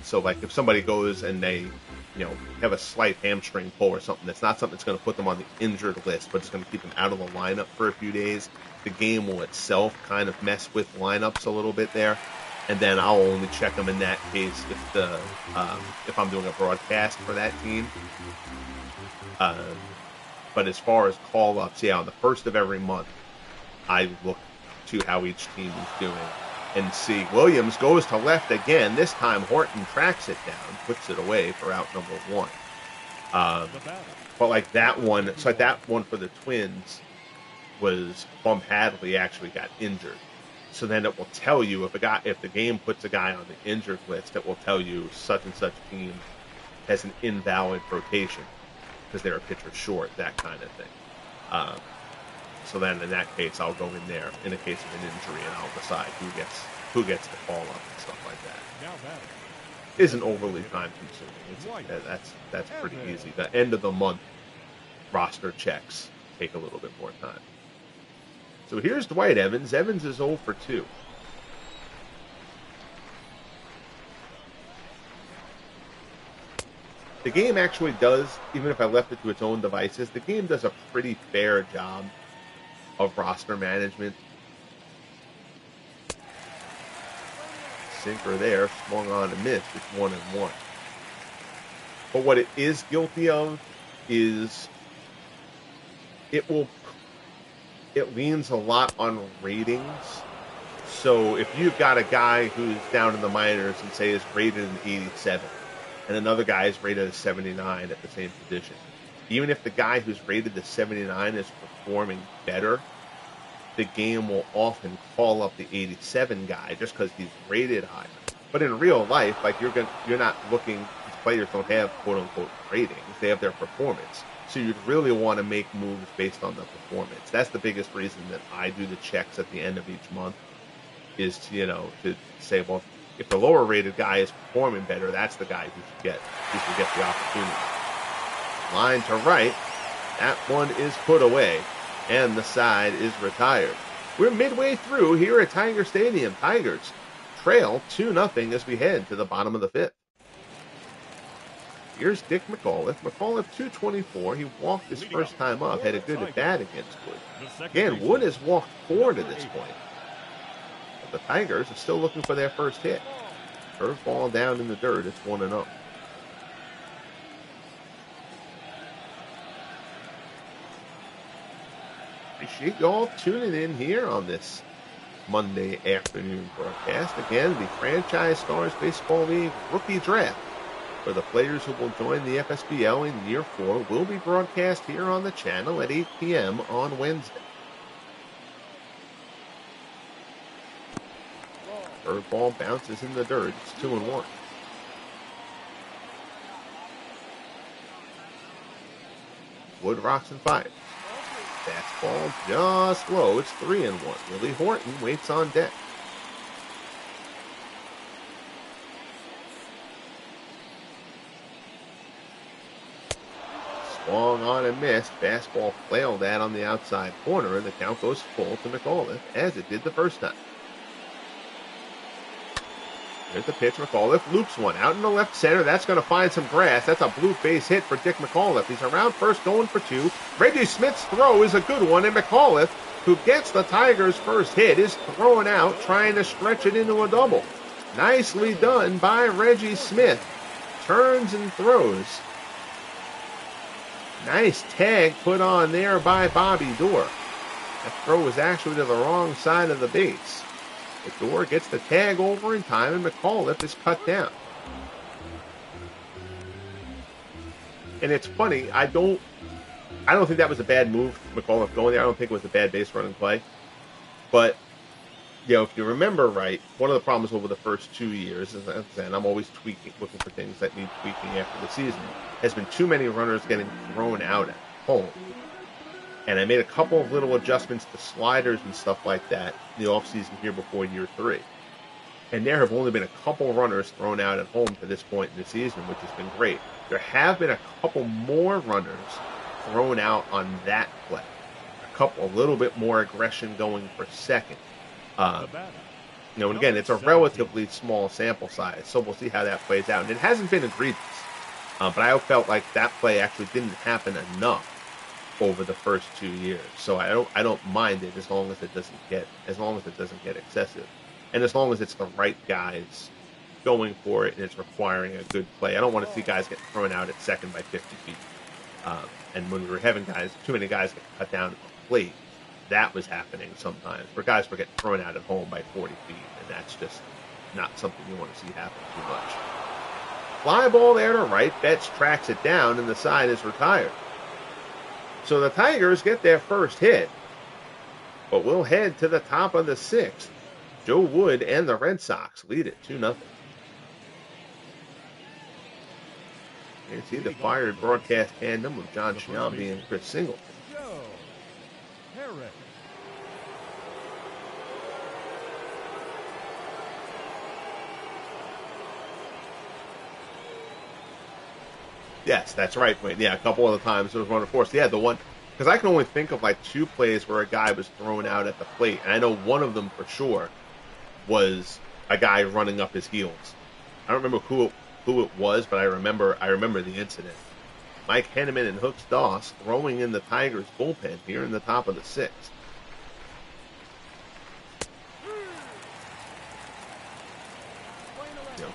So like if somebody goes and they, have a slight hamstring pull or something, that's not something that's going to put them on the injured list, but it's going to keep them out of the lineup for a few days. The game will itself kind of mess with lineups a little bit there, and then I'll only check them in that case if I'm doing a broadcast for that team. But as far as call-ups, on the 1st of every month, I look to how each team is doing and see. Williams goes to left again. This time Horton tracks it down, puts it away for out number 1. But like that one, that one for the Twins was Bum Hadley actually got injured. So then it will tell you if the game puts a guy on the injured list, it will tell you such and such team has an invalid rotation because they're a pitcher short, that kind of thing. So then in that case, I'll go in there in a case of an injury and I'll decide who gets the call up and stuff like that. Isn't overly time consuming. That's pretty easy. The end of the month roster checks take a little bit more time. So here's Dwight Evans. Evans is 0 for 2. The game actually does, even if I left it to its own devices, the game does a pretty fair job of roster management. Sinker there, swung on and missed. It's 1-1. But what it is guilty of is it leans a lot on ratings. So if you've got a guy who's down in the minors and say is rated an 87, and another guy is rated a 79 at the same position, even if the guy who's rated the 79 is performing better, the game will often call up the 87 guy just because he's rated higher. But in real life, like you're not looking. These players don't have quote unquote ratings; they have their performance. So you'd really want to make moves based on the performance. That's the biggest reason that I do the checks at the end of each month, is to say, well, if the lower rated guy is performing better, that's the guy who should get the opportunity. Line to right, that one is put away, and the side is retired. We're midway through here at Tiger Stadium. Tigers trail 2-0 as we head to the bottom of the 5th. Here's Dick McAuliffe. McAuliffe, 224. He walked his first time up, had a good at-bat against Wood. Again, Wood has walked 4 to this point. But the Tigers are still looking for their first hit. Curveball down in the dirt. It's 1-0. Appreciate you all tuning in here on this Monday afternoon broadcast. Again, the Franchise Stars Baseball League Rookie Draft for the players who will join the FSBL in Year 4 will be broadcast here on the channel at 8 p.m. on Wednesday. Curveball bounces in the dirt. It's 2-1. Wood rocks and fires. Fastball just low. It's 3-1. Willie Horton waits on deck. Swung on and missed. Fastball flailed at on the outside corner, and the count goes full to McAuliffe, as it did the first time. There's the pitch. McAuliffe loops one out in the left center. That's going to find some grass. That's a blue base hit for Dick McAuliffe. He's around first, going for 2. Reggie Smith's throw is a good one, and McAuliffe who gets the Tigers' first hit, is thrown out trying to stretch it into a double. Nicely done by Reggie Smith. Turns and throws. Nice tag put on there by Bobby Doerr. That throw was actually to the wrong side of the base. But Doerr gets the tag over in time, and McAuliffe is cut down. And it's funny, I don't think that was a bad move, McAuliffe going there. I don't think it was a bad base running play. But, if you remember right, one of the problems over the first 2 years, and I'm always looking for things that need tweaking after the season, has been too many runners getting thrown out at home. And I made a couple of little adjustments to sliders and stuff like that in the offseason here before year 3. And there have only been a couple runners thrown out at home to this point in the season, which has been great. There have been a couple more runners thrown out on that play. A little bit more aggression going for second. And again, it's a relatively small sample size, so we'll see how that plays out. And it hasn't been egregious, but I felt like that play actually didn't happen enough over the first 2 years. So I don't mind it as long as it doesn't get excessive, and as long as it's the right guys going for it and it's requiring a good play. I don't want to see guys get thrown out at second by 50 feet. And when we were having too many guys get cut down at the plate, that was happening sometimes, where guys were getting thrown out at home by 40 feet, and that's just not something you want to see happen too much. Fly ball there to right. Betts tracks it down, and the side is retired. So the Tigers get their first hit, but we'll head to the top of the 6th. Joe Wood and the Red Sox lead it 2-0. You see the fired broadcast tandem of John Sciambi and Chris Singleton. Yes, that's right, Wayne. Yeah, a couple other times there was one, of course. Yeah, the one, because I can only think of like 2 plays where a guy was thrown out at the plate, and I know one of them for sure was a guy running up his heels. I don't remember who it was, but I remember the incident. Mike Henneman and Hooks Doss throwing in the Tigers bullpen here in the top of the 6th.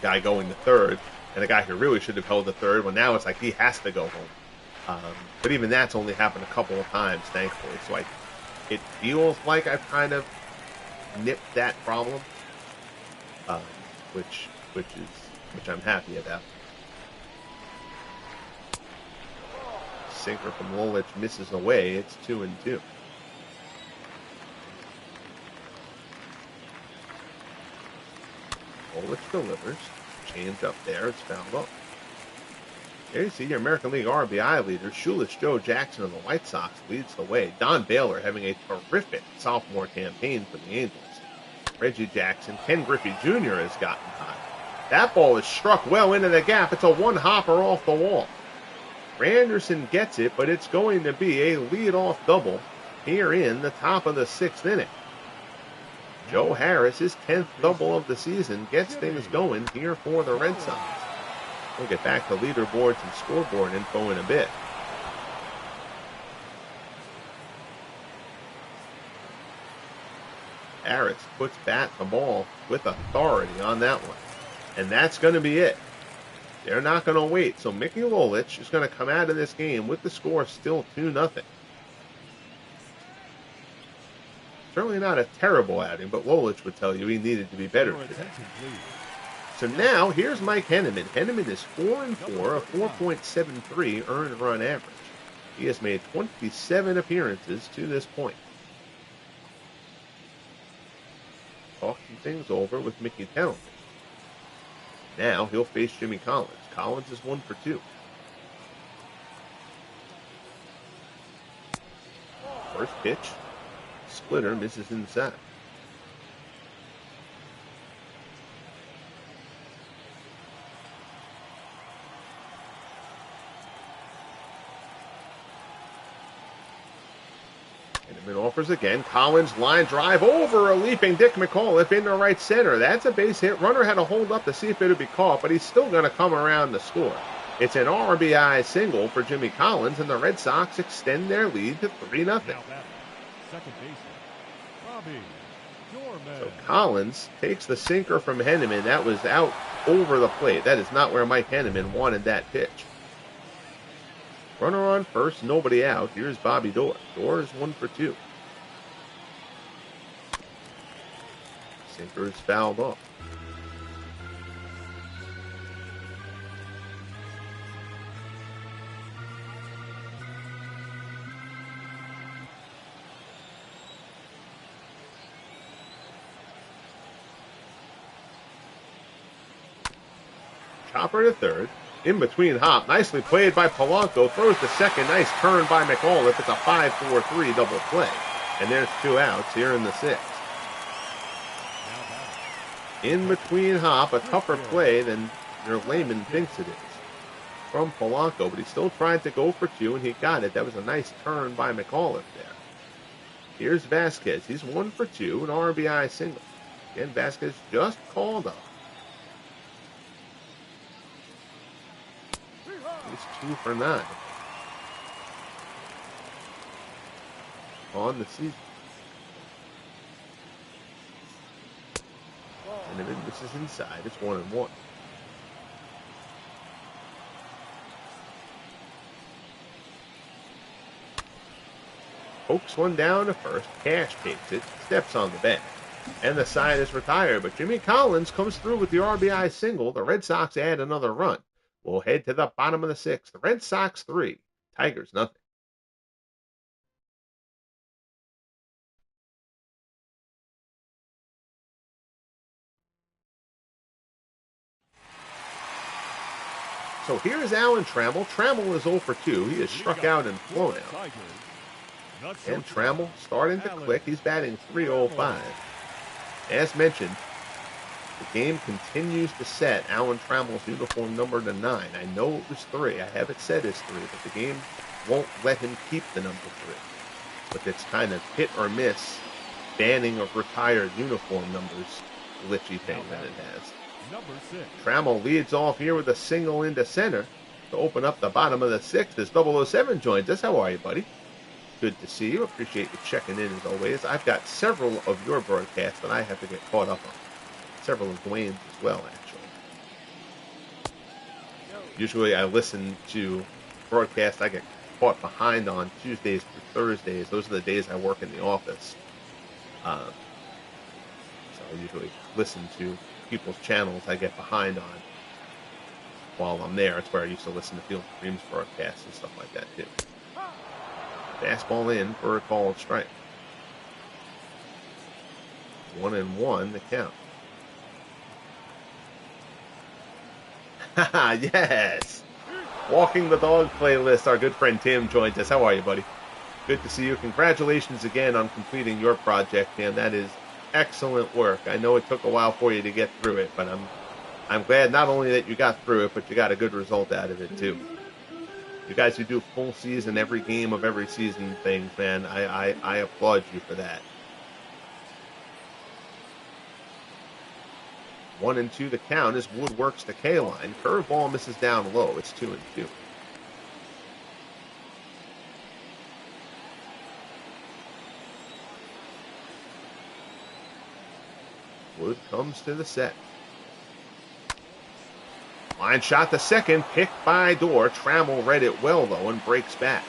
Guy going to third, and a guy who really should have held the third. Well, now it's like he has to go home. But even that's only happened a couple of times, thankfully. So it feels like I've kind of nipped that problem, which I'm happy about. Sinker from Lolich misses away. It's 2-2. Lolich delivers. Change up there. It's fouled up. There you see your American League RBI leader, Shoeless Joe Jackson of the White Sox, leads the way. Don Baylor having a terrific sophomore campaign for the Angels. Reggie Jackson, Ken Griffey Jr. has gotten hot. That ball is struck well into the gap. It's a one-hopper off the wall. Anderson gets it, but it's going to be a leadoff double here in the top of the 6th inning. Joe Harris, his 10th double of the season, gets things going here for the Red Sox. We'll get back to leaderboards and scoreboard info in a bit. Harris puts bat to ball with authority on that one. And that's going to be it. They're not going to wait. So Mickey Lolich is going to come out of this game with the score still 2-0. Certainly not a terrible outing, but Lolich would tell you he needed to be better today. So now, here's Mike Henneman. Henneman is 4-4, a 4.73 earned run average. He has made 27 appearances to this point. Talking things over with Mickey Townsend. Now he'll face Jimmy Collins. Collins is 1-for-2. First pitch. Splitter misses inside. Henneman offers again. Collins line drive over a leaping Dick McAuliffe into right center. That's a base hit. Runner had to hold up to see if it would be caught, but he's still going to come around to score. It's an RBI single for Jimmy Collins, and the Red Sox extend their lead to 3-0. Second baseman, Bobby Dorman. So Collins takes the sinker from Henneman. That was out over the plate. That is not where Mike Henneman wanted that pitch. Runner on first, nobody out. Here's Bobby Dorr. Dorr is 1 for 2. Sinker is fouled off. Chopper to third. In between hop. Nicely played by Polanco. Throws to second. Nice turn by McAuliffe. It's a 5-4-3 double play. And there's 2 outs here in the 6th. In between hop. A tougher play than your layman thinks it is from Polanco. But he still tried to go for 2, and he got it. That was a nice turn by McAuliffe there. Here's Vasquez. He's 1 for 2. An RBI single. Again, Vasquez just called up. He's 2 for 9 on the season. And then this is inside. It's 1-1. Pokes one down to first. Cash takes it. Steps on the bench. And the side is retired. But Jimmy Collins comes through with the RBI single. The Red Sox add another run. We'll head to the bottom of the 6th. The Red Sox 3, Tigers nothing. So here's Alan Trammell. Trammell is 0 for 2. He is struck out and flown out. And Trammell starting to click. He's batting .305. As mentioned, the game continues to set Alan Trammell's uniform number to 9. I know it was 3. I have it set as 3, but the game won't let him keep the number 3. But it's kind of hit or miss banning of retired uniform numbers, glitchy thing that it has. Number 6. Trammell leads off here with a single into center to open up the bottom of the 6th as 007 joins us. How are you, buddy? Good to see you. Appreciate you checking in as always. I've got several of your broadcasts that I have to get caught up on. Several of Dwayne's as well, actually. Usually I listen to broadcasts I get caught behind on Tuesdays through Thursdays. Those are the days I work in the office. So I usually listen to people's channels I get behind on while I'm there. It's where I used to listen to Field & Stream's broadcasts and stuff like that, too. Fastball in for a called strike. 1-1 the count. Haha, yes! Walking the Dog playlist, our good friend Tim joins us. How are you, buddy? Good to see you. Congratulations again on completing your project, Tim. That is excellent work. I know it took a while for you to get through it, but I'm glad not only that you got through it, but you got a good result out of it, too. You guys who do full season, every game of every season things, man, I applaud you for that. 1-2 the count as Wood works the K line. Curveball misses down low. It's 2-2. Wood comes to the set. Line shot to second, picked by Dorr. Trammell read it well, though, and breaks back.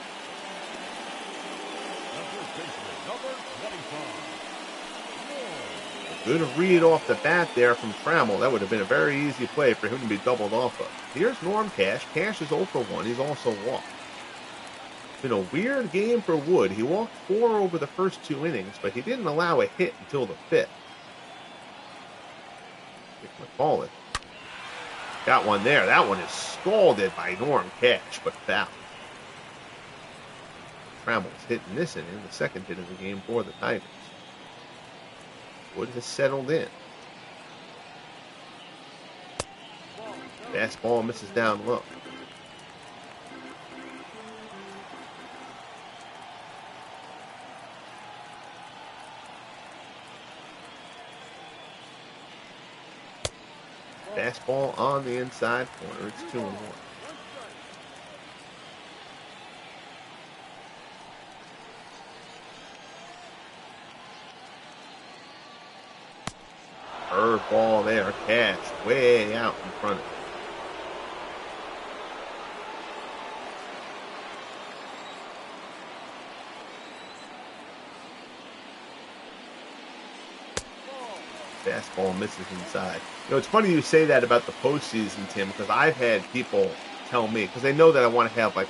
A good read off the bat there from Trammell. That would have been a very easy play for him to be doubled off of. Here's Norm Cash. Cash is 0 for 1. He's also walked. It's been a weird game for Wood. He walked 4 over the first 2 innings, but he didn't allow a hit until the 5th. McAuliffe got one there. That one is scalded by Norm Cash, but foul. Trammell's hitting this inning, the second hit of the game for the Tigers. Wood has settled in. Fastball misses down low. Fastball on the inside corner. It's 2-1. Curveball there, catch way out in front of him. Fastball misses inside. You know, it's funny you say that about the postseason, Tim, because I've had people tell me, because they know that I want to have like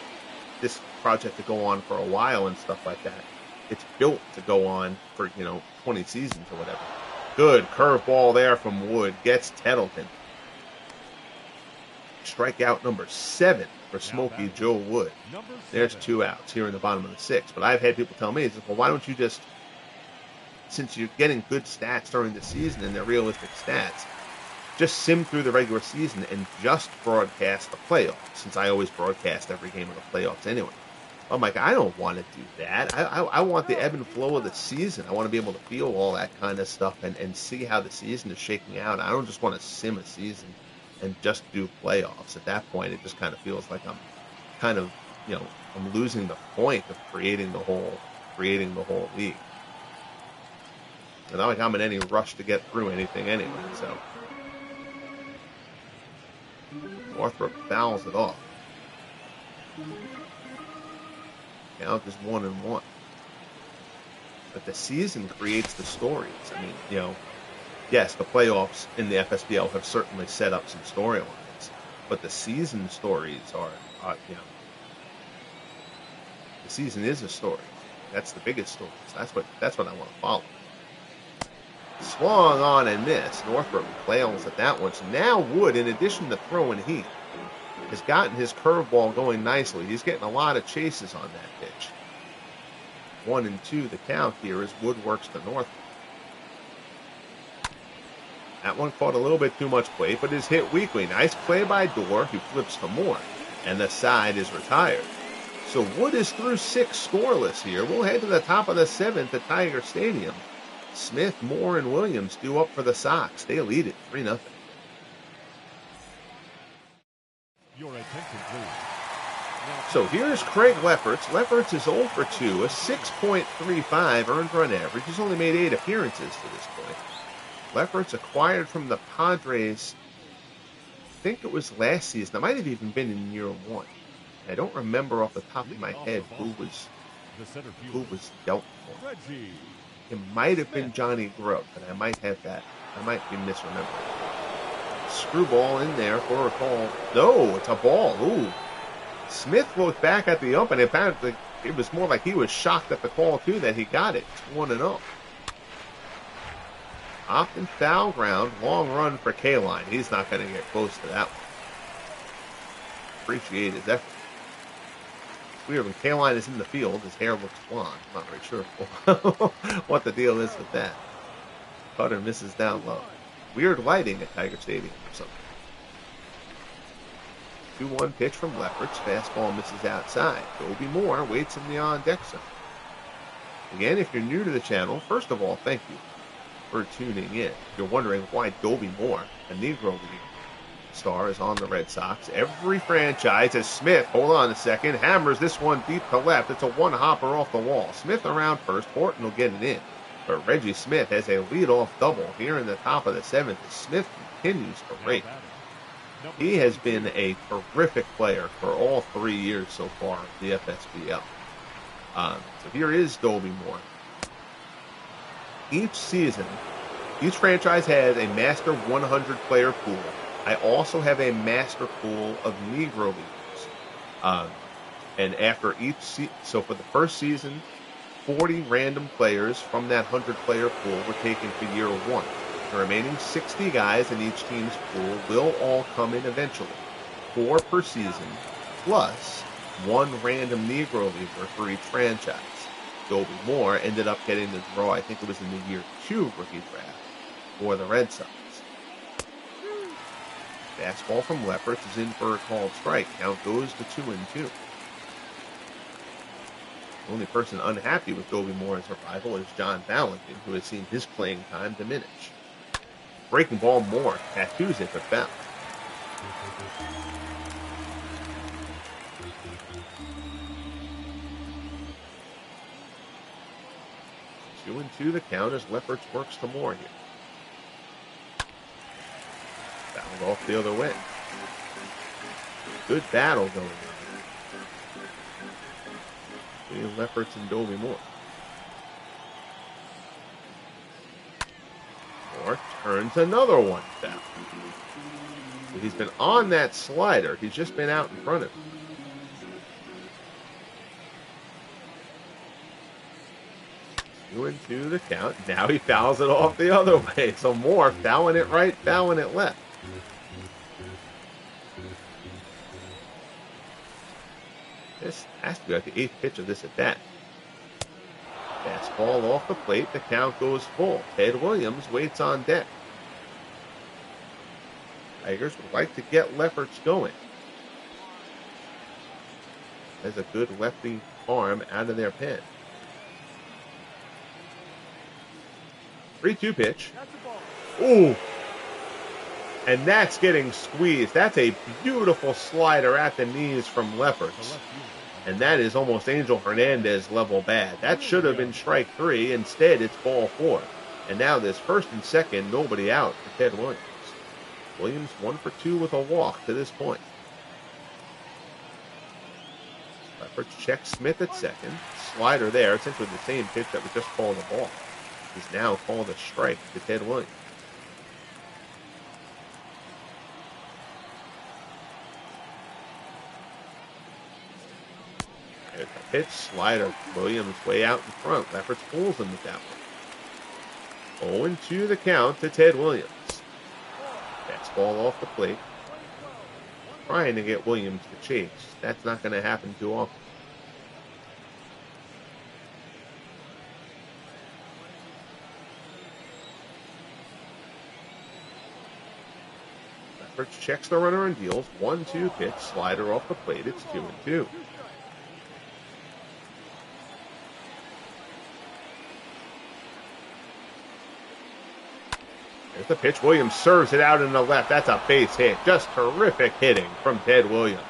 this project to go on for a while and stuff like that. It's built to go on for, 20 seasons or whatever. Good curveball there from Wood. Gets Tettleton. Strikeout number 7 for Smokey Joe Wood. There's 2 outs here in the bottom of the 6th. But I've had people tell me, well, why don't you just, since you're getting good stats during the season and they're realistic stats, just sim through the regular season and just broadcast the playoffs, since I always broadcast every game of the playoffs anyway. I'm like, I don't want to do that. I want the ebb and flow of the season. I want to be able to feel all that kind of stuff and see how the season is shaking out. I don't just want to sim a season and just do playoffs. At that point, it just kind of feels like I'm kind of, I'm losing the point of creating the whole league. It's not like I'm in any rush to get through anything anyway, so. Northrop fouls it off. Count is 1-1. But the season creates the stories. I mean, yes, the playoffs in the FSBL have certainly set up some storylines, but the season stories are, the season is a story. That's the biggest story. So that's what I want to follow. Swung on and missed. Northrop flails at that one. So now Wood, in addition to throwing heat, has gotten his curveball going nicely. He's getting a lot of chases on that pitch. 1-2 the count here as Wood works to Northrop. That one caught a little bit too much plate, but is hit weakly. Nice play by Dorr, who flips to Moore, and the side is retired. So Wood is through 6 scoreless here. We'll head to the top of the 7th at Tiger Stadium. Smith, Moore, and Williams due up for the Sox. They lead it 3-0. Your attention, please. So here's Craig Lefferts. Lefferts is 0 for 2, a 6.35 earned run average. He's only made 8 appearances to this point. Lefferts acquired from the Padres, I think it was last season. It might have even been in year 1. I don't remember off the top of my head who was dealt for. It might have been Johnny Grove, but I might be misremembering. Screwball in there for a call. No, it's a ball. Ooh. Smith looked back at the ump, and apparently it was more like he was shocked at the call, too, that he got it. It's 1-0. Opt and foul ground. Long run for Kaline. He's not going to get close to that one. Appreciate his effort. It's weird when Kaline is in the field, his hair looks blonde. I'm not very sure what the deal is with that. Cutter misses down low. Weird lighting at Tiger Stadium or something. 2-1 pitch from Lefferts. Fastball misses outside. Dobie Moore waits in the on-deck zone. Again, if you're new to the channel, first of all, thank you for tuning in. If you're wondering why Dobie Moore, a Negro League star, is on the Red Sox, every franchise, as Smith, hold on a second, hammers this one deep to left. It's a one-hopper off the wall. Smith around first. Horton will get it in. But Reggie Smith has a leadoff double here in the top of the 7th. Smith continues to rake. He has been a terrific player for all 3 years so far of the FSBL. So here is Dobie Moore. Each season, each franchise has a master 100 player pool. I also have a master pool of Negro Leaguers. And after each so for the first season, 40 random players from that 100 player pool were taken for year 1. The remaining 60 guys in each team's pool will all come in eventually. 4 per season, plus 1 random Negro Leaguer for each franchise. Dobie Moore ended up getting the draw, I think it was in the year 2 rookie draft, for the Red Sox. Fastball from Lefferts is in for a called strike. Count goes to 2-2. The only person unhappy with Dobie Moore's arrival is John Valentin, who has seen his playing time diminish. Breaking ball Moore tattoos it but foul. 2-2 the count as Lefferts works to Moore here. off the other way. Good battle going on between Lefferts and Dovey Moore. Moore turns another one down. He's been on that slider. He's just been out in front of him. Two and two the count. Now he fouls it off the other way. So Moore fouling it right, fouling it left. This has to be like the 8th pitch of this at bat. Fastball off the plate. The count goes full. Ted Williams waits on deck. Tigers would like to get Lefferts going. Has a good lefty arm out of their pen. 3-2 pitch. Ooh. And that's getting squeezed. That's a beautiful slider at the knees from Lefferts. And that is almost Angel Hernandez level bad. That should have been strike 3. Instead, it's ball 4. And now there's first and second, nobody out for Ted Williams. Williams 1 for 2 with a walk to this point. Lefferts checks Smith at second. Slider there, essentially the same pitch that was just called a ball. He's now called a strike to Ted Williams. There's a pitch, slider. Williams way out in front. Lefferts pulls him with that one. 0-2 the count to Ted Williams. Fastball off the plate. Trying to get Williams to chase. That's not going to happen too often. Lefferts checks the runner and deals. 1-2 pitch. Slider off the plate. It's 2-2. There's the pitch. Williams serves it out in the left. That's a base hit. Just terrific hitting from Ted Williams.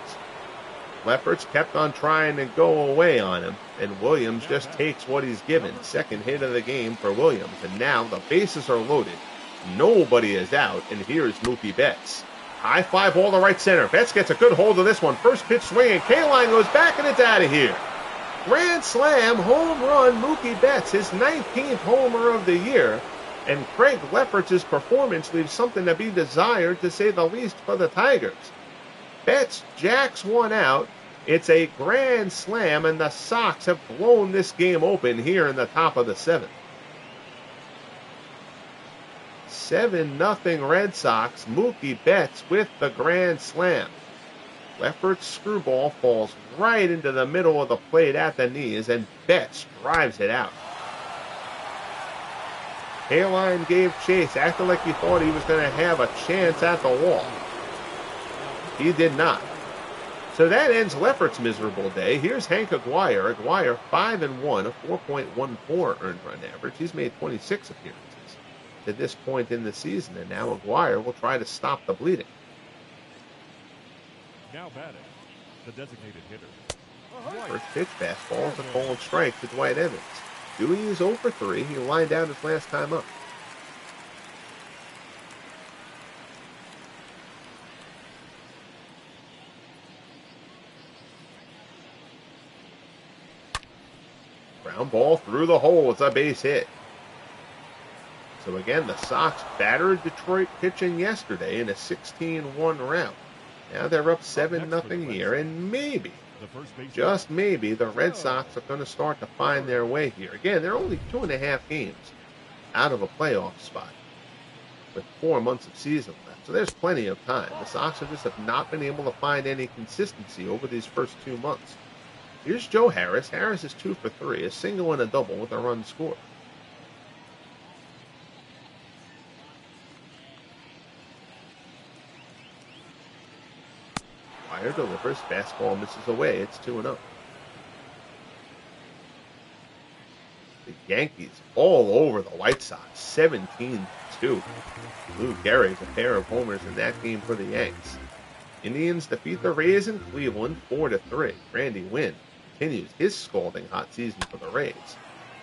Lefferts kept on trying to go away on him, and Williams just takes what he's given. Second hit of the game for Williams, and now the bases are loaded. Nobody is out, and here's Mookie Betts. High fly ball to right center. Betts gets a good hold of this one. First pitch swing, and K-line goes back, and it's out of here. Grand slam, home run, Mookie Betts, his 19th homer of the year. And Craig Lefferts' performance leaves something to be desired, to say the least, for the Tigers. Betts jacks one out. It's a grand slam, and the Sox have blown this game open here in the top of the 7th. 7-0 Red Sox. Mookie Betts with the grand slam. Lefferts' screwball falls right into the middle of the plate at the knees, and Betts drives it out. K-line gave chase, acted like he thought he was going to have a chance at the wall. He did not. So that ends Lefferts' miserable day. Here's Hank Aguirre. Aguirre 5-1, a 4.14 earned run average. He's made 26 appearances to this point in the season, and now Aguirre will try to stop the bleeding. Now batting, the designated hitter. First pitch, fastball is a called strike to Dwight Evans. Dewey is 0 for 3. He lined out his last time up. Ground ball through the hole. It's a base hit. So again, the Sox battered Detroit pitching yesterday in a 16-1 rout. Now they're up 7-0 here, and maybe, just maybe, the Red Sox are going to start to find their way here. Again, they're only 2.5 games out of a playoff spot with 4 months of season left. So there's plenty of time. The Sox just have not been able to find any consistency over these first 2 months. Here's Joe Harris. Harris is 2 for 3, a single and a double with a run scored. Wire delivers, fastball misses away. It's 2-0. The Yankees all over the White Sox, 17-2. Lou Gehrig's a pair of homers in that game for the Yanks. Indians defeat the Rays in Cleveland 4-3. Randy Wynn continues his scalding hot season for the Rays.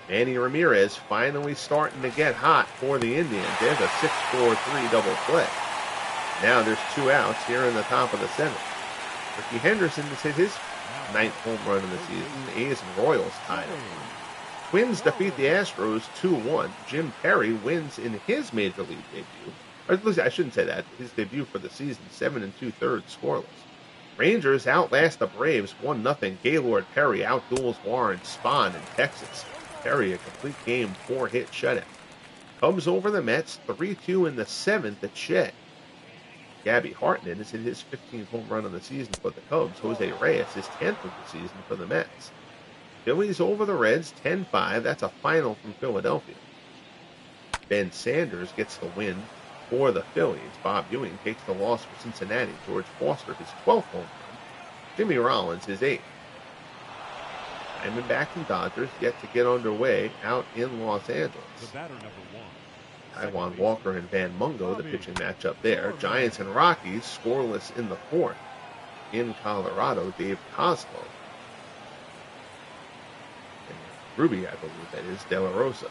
Manny Ramirez finally starting to get hot for the Indians. There's a 6-4-3 double play. Now there's 2 outs here in the top of the 7th. Ricky Henderson has hit his 9th home run of the season. The A's and Royals tied it. Twins defeat the Astros 2-1. Jim Perry wins in his major league debut. Or at least I shouldn't say that. His debut for the season, 7 2/3 scoreless. Rangers outlast the Braves 1-0. Gaylord Perry outduels Warren Spahn in Texas. Perry a complete game 4-hit shutout. Cubs over the Mets 3-2 in the 7th at Shea. Gabby Hartnett has hit his 15th home run of the season for the Cubs. Jose Reyes his 10th of the season for the Mets. Phillies over the Reds 10-5. That's a final from Philadelphia. Ben Sanders gets the win for the Phillies. Bob Ewing takes the loss for Cincinnati. George Foster his 12th home run. Jimmy Rollins his 8th. Diamondbacks and Dodgers yet to get underway out in Los Angeles. The batter, number 1. Taijuan Walker and Van Mungo, the pitching matchup there. Giants and Rockies scoreless in the 4th. In Colorado, Dave Kozlov. Ruby, I believe that is, De La Rosa.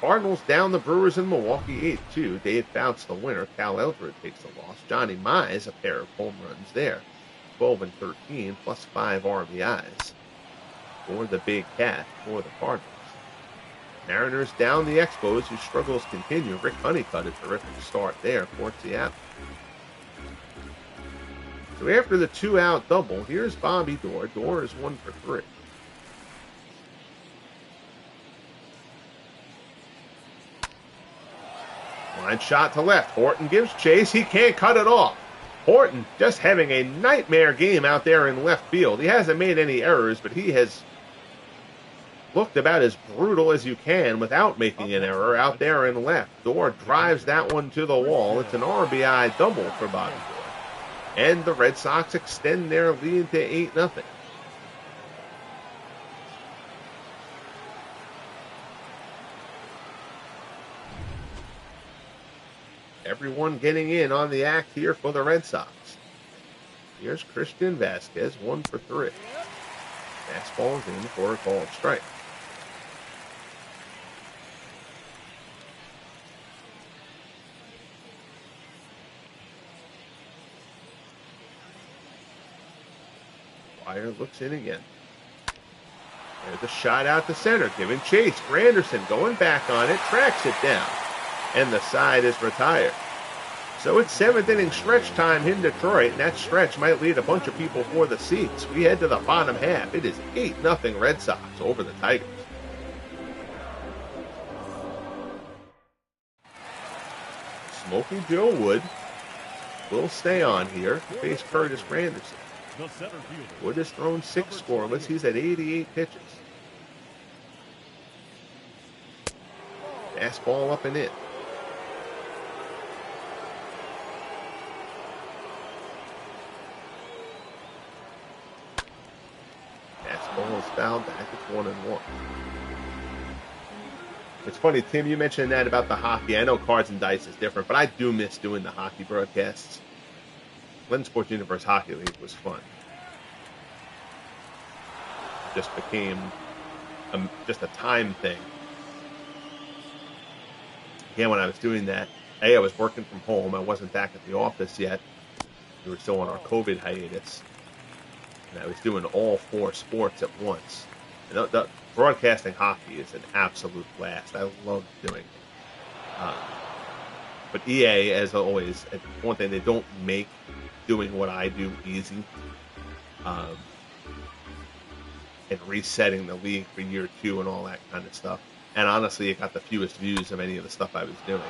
Cardinals down the Brewers in Milwaukee 8-2. Dave Fouts the winner. Cal Eldred takes the loss. Johnny Mize a pair of home runs there. 12 and 13 plus 5 RBIs for the Big Cat for the Cardinals. Mariners down the Expos, whose struggles continue. Rick Honeycutt a terrific start there for Seattle. So after the 2-out double, here's Bobby Doerr. Doerr is 1 for 3. Line shot to left. Horton gives chase. He can't cut it off. Horton just having a nightmare game out there in left field. He hasn't made any errors, but he has looked about as brutal as you can without making an error out there in left. Doerr drives that one to the wall. It's an RBI double for Bobby Doerr. And the Red Sox extend their lead to 8-0. Everyone getting in on the act here for the Red Sox. Here's Christian Vasquez, 1 for 3. Fastball is in for a called strike. Dwyer looks in again. There's a shot out to center, giving chase. Granderson going back on it, tracks it down, and the side is retired. So it's 7th inning stretch time in Detroit, and that stretch might lead a bunch of people for the seats. We head to the bottom half. It is 8-0 Red Sox over the Tigers. Smokey Joe Wood will stay on here to face Curtis Granderson. Wood has thrown 6 scoreless. He's at 88 pitches. Fastball up and in. Fastball is fouled back. It's 1-1. It's funny, Tim, you mentioned that about the hockey. I know cards and dice is different, but I do miss doing the hockey broadcasts. Glen Sports Universe Hockey League was fun. It just became just a time thing. Again, when I was doing that, I was working from home. I wasn't back at the office yet. We were still on our COVID hiatus. And I was doing all 4 sports at once. And the broadcasting hockey is an absolute blast. I love doing it. But EA, as always, one thing, they don't make doing what I do easy. And resetting the league for year 2 and all that kind of stuff. And honestly, it got the fewest views of any of the stuff I was doing.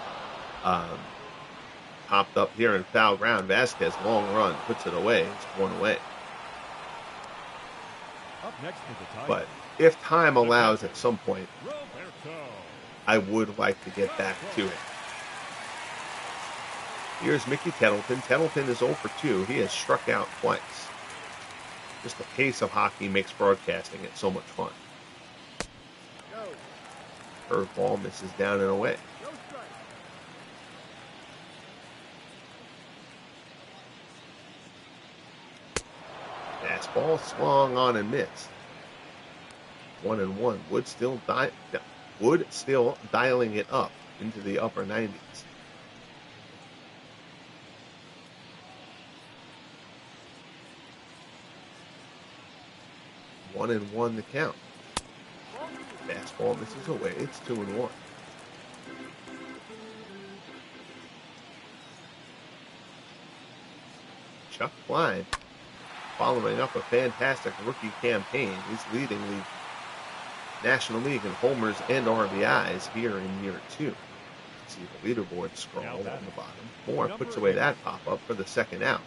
Popped up here in foul ground. Vasquez, long run, puts it away. It's 1 away. Up next for the Tigers. But if time allows at some point, I would like to get back to it. Here's Mickey Tettleton. Tettleton is 0 for 2. He has struck out twice. Just the pace of hockey makes broadcasting it so much fun. Curveball misses down and away. Fastball swung on and missed. 1-1. Wood still dialing it up into the upper 90s. 1-1 the count. Fastball misses away. It's 2-1. Chuck Klein, following up a fantastic rookie campaign, is leading the National League in homers and RBIs here in year 2. See the leaderboard scroll on the bottom. Moore puts away that pop-up for the second out.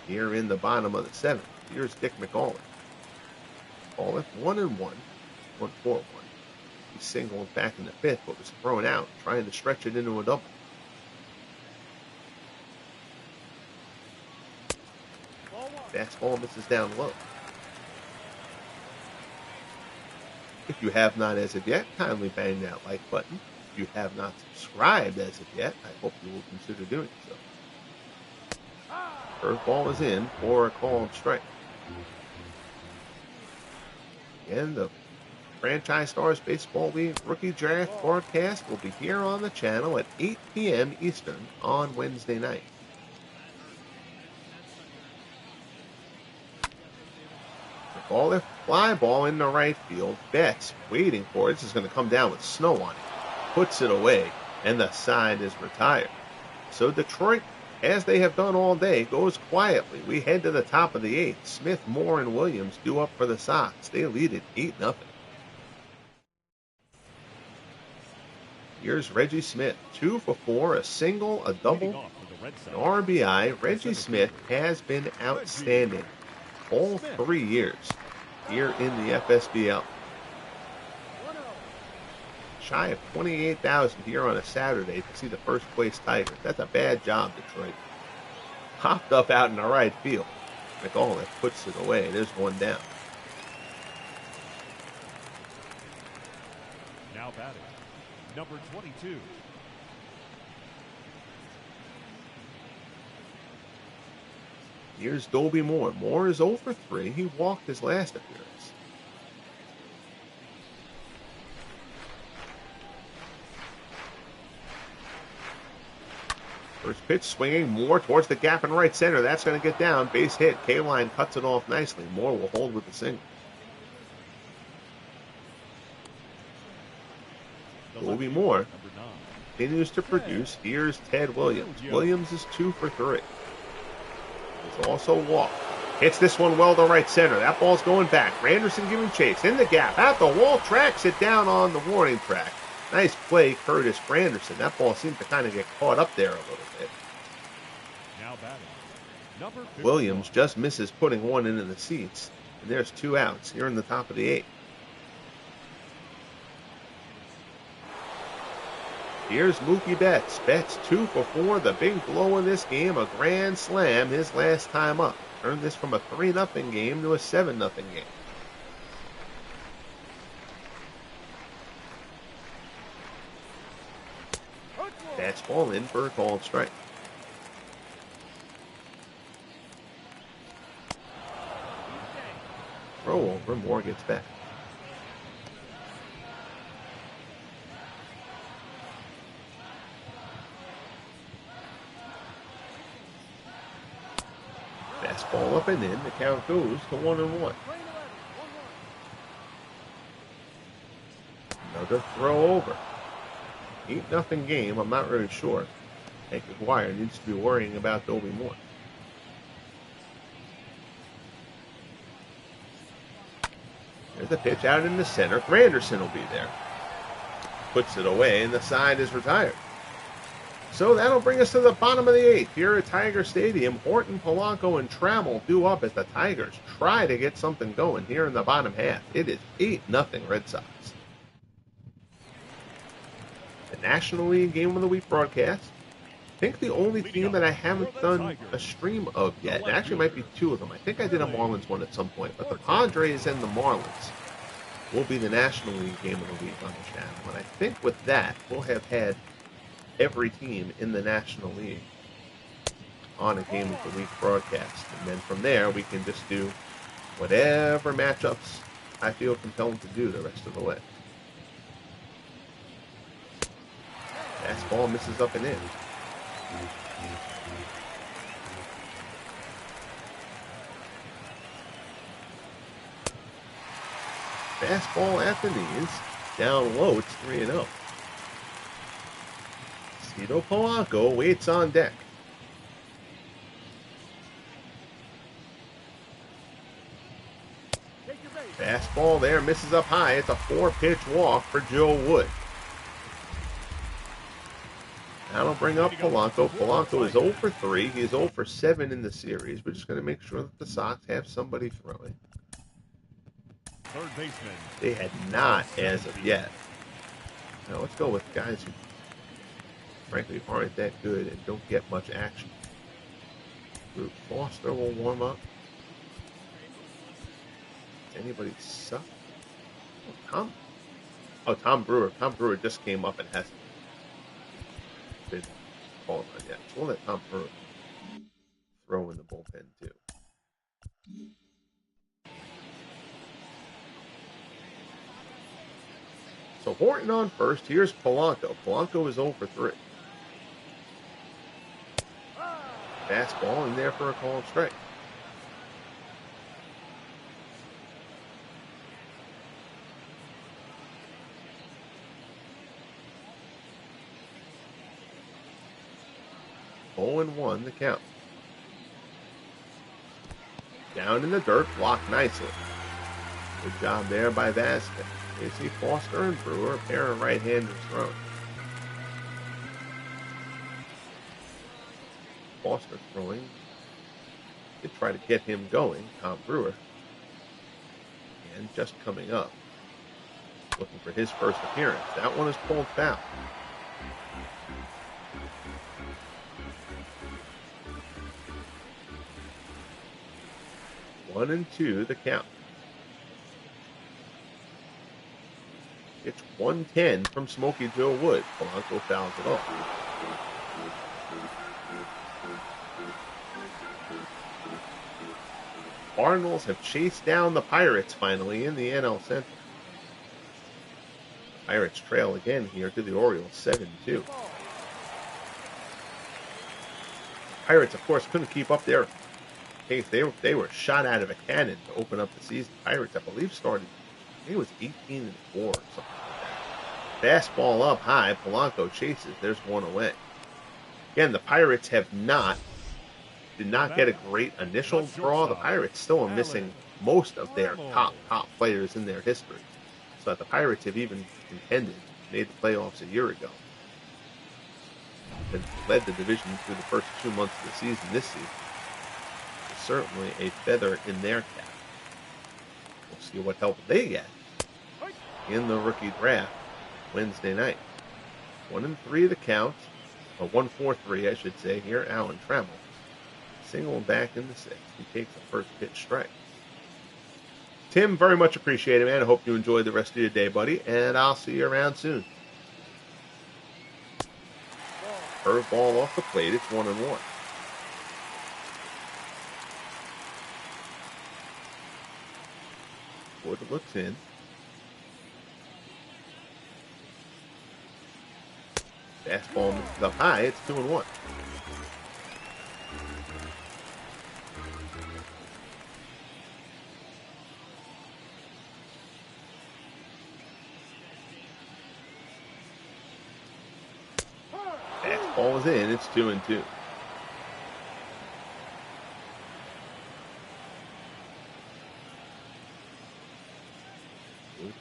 Here in the bottom of the 7th, here's Dick McAuliffe. McAuliffe 1-1, 1-4-1. He singled back in the 5th, but was thrown out, trying to stretch it into a double. Fastball misses down low. If you have not as of yet, kindly bang that like button. If you have not subscribed as of yet, I hope you will consider doing so. Curveball is in for a called strike. And the Franchise Stars Baseball League Rookie Draft broadcast will be here on the channel at 8 p.m. Eastern on Wednesday night. McAuliffe, fly ball into right field. Betts waiting for it. This is going to come down with snow on it. Puts it away, and the side is retired. So Detroit, as they have done all day, goes quietly. We head to the top of the 8th. Smith, Moore, and Williams due up for the Sox. They lead it 8-0. Here's Reggie Smith, 2 for 4, a single, a double, an RBI. Reggie Smith has been outstanding all 3 years here in the FSBL. Shy of 28,000 here on a Saturday to see the first place Tigers. That's a bad job, Detroit. Popped up out in the right field. McAuliffe puts it away. There's one down. Now batting, number 22. Here's Dobie Moore. Moore is 0 for 3. He walked his last appearance. First pitch swinging. Moore towards the gap in right center. That's going to get down. Base hit. K-Line cuts it off nicely. Moore will hold with the single. Dobie Moore continues to produce. Here's Ted Williams. Williams is 2 for 3. He's also walked. Hits this one well to right center. That ball's going back. Granderson giving chase. In the gap. At the wall. Tracks it down on the warning track. Nice play, Curtis Granderson. That ball seemed to kind of get caught up there a little bit. Now batting, number 51. Williams just misses putting one into the seats. And there's 2 outs here in the top of the 8th. Here's Mookie Betts. Betts 2 for 4. The big blow in this game, a grand slam his last time up. Turned this from a 3-0 game to a 7-0 game. Fastball in for a called strike. Throw over. Moore gets back. Fastball up and in. The count goes to 1-1. Another throw over. 8-0 game. I'm not really sure. Hank McGuire needs to be worrying about Dobie Moore. There's a pitch out in the center. Granderson will be there. Puts it away, and the side is retired. So that'll bring us to the bottom of the 8th. Here at Tiger Stadium, Horton, Polanco, and Trammell due up as the Tigers try to get something going here in the bottom half. It is 8-0 Red Sox. The National League Game of the Week broadcast. I think the only team that I haven't done a stream of yet, and actually might be 2 of them. I think I did a Marlins one at some point, but the Padres and the Marlins will be the National League Game of the Week on the channel. And I think with that, we'll have had every team in the National League on a Game of the Week broadcast. And then from there, we can just do whatever matchups I feel compelled to do the rest of the way. Fastball misses up and in. Fastball at the knees. Down low, it's 3-0. Cito Polanco waits on deck. Fastball there, misses up high. It's a 4-pitch walk for Joe Wood. That'll bring up Polanco. Polanco is 0 for 3. He's 0 for 7 in the series. We're just going to make sure that the Sox have somebody throwing. Third baseman. They had not as of yet. Now let's go with guys who frankly aren't that good and don't get much action. Drew Foster will warm up. Does anybody suck? Tom Brewer. Tom Brewer just came up and hasn't been called on yet. So we'll let Tom Brewer throw in the bullpen too. So Horton on first. Here's Polanco. Polanco is 0 for 3. Fastball in there for a called strike. Oh and 1 the count. Down in the dirt, blocked nicely. Good job there by Vasquez. You see Foster and Brewer, a pair of right-handers throwing. Foster throwing. They try to get him going, Tom Brewer. And just coming up. Looking for his first appearance. That one is pulled foul. One and 2 the count. It's 110 from Smokey Joe Wood. Polanco fouls it off. Cardinals have chased down the Pirates finally in the NL Central. Pirates trail again here to the Orioles 7-2. Pirates, of course, couldn't keep up their pace. They were shot out of a cannon to open up the season. Pirates, I believe, started, I think it was 18-4 or something like that. Fastball up high. Polanco chases. There's one away. Again, the Pirates did not get a great initial draw. The Pirates still are missing most of their top players in their history. So that the Pirates have even contended, made the playoffs a year ago. And led the division through the first 2 months of the season this season. It's certainly a feather in their cap. We'll see what help they get in the rookie draft Wednesday night. 1 and 3 the count, or 1-4-3 I should say here. Alan Trammell. Single back in the 6th. He takes the first pitch strike. Tim, very much appreciated, man. I hope you enjoy the rest of your day, buddy, and I'll see you around soon. Curveball off the plate. It's 1-1. Wood looks in. Fastball misses up high. It's 2-1. Fastball is in. It's 2-2.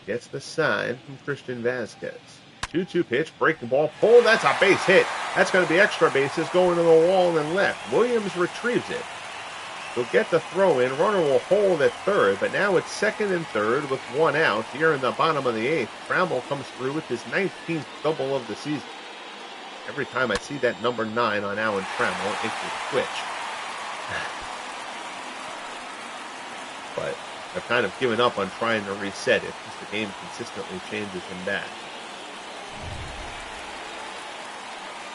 Gets the sign from Christian Vasquez. 2-2 pitch, breaking ball, pull. That's a base hit. That's going to be extra bases going to the wall and left. Williams retrieves it. He'll get the throw in. Runner will hold at third, but now it's second and third with 1 out here in the bottom of the 8th. Trammell comes through with his 19th double of the season. Every time I see that number 9 on Alan Trammell, it makes me twitch. But I've kind of given up on trying to reset it because the game consistently changes him back.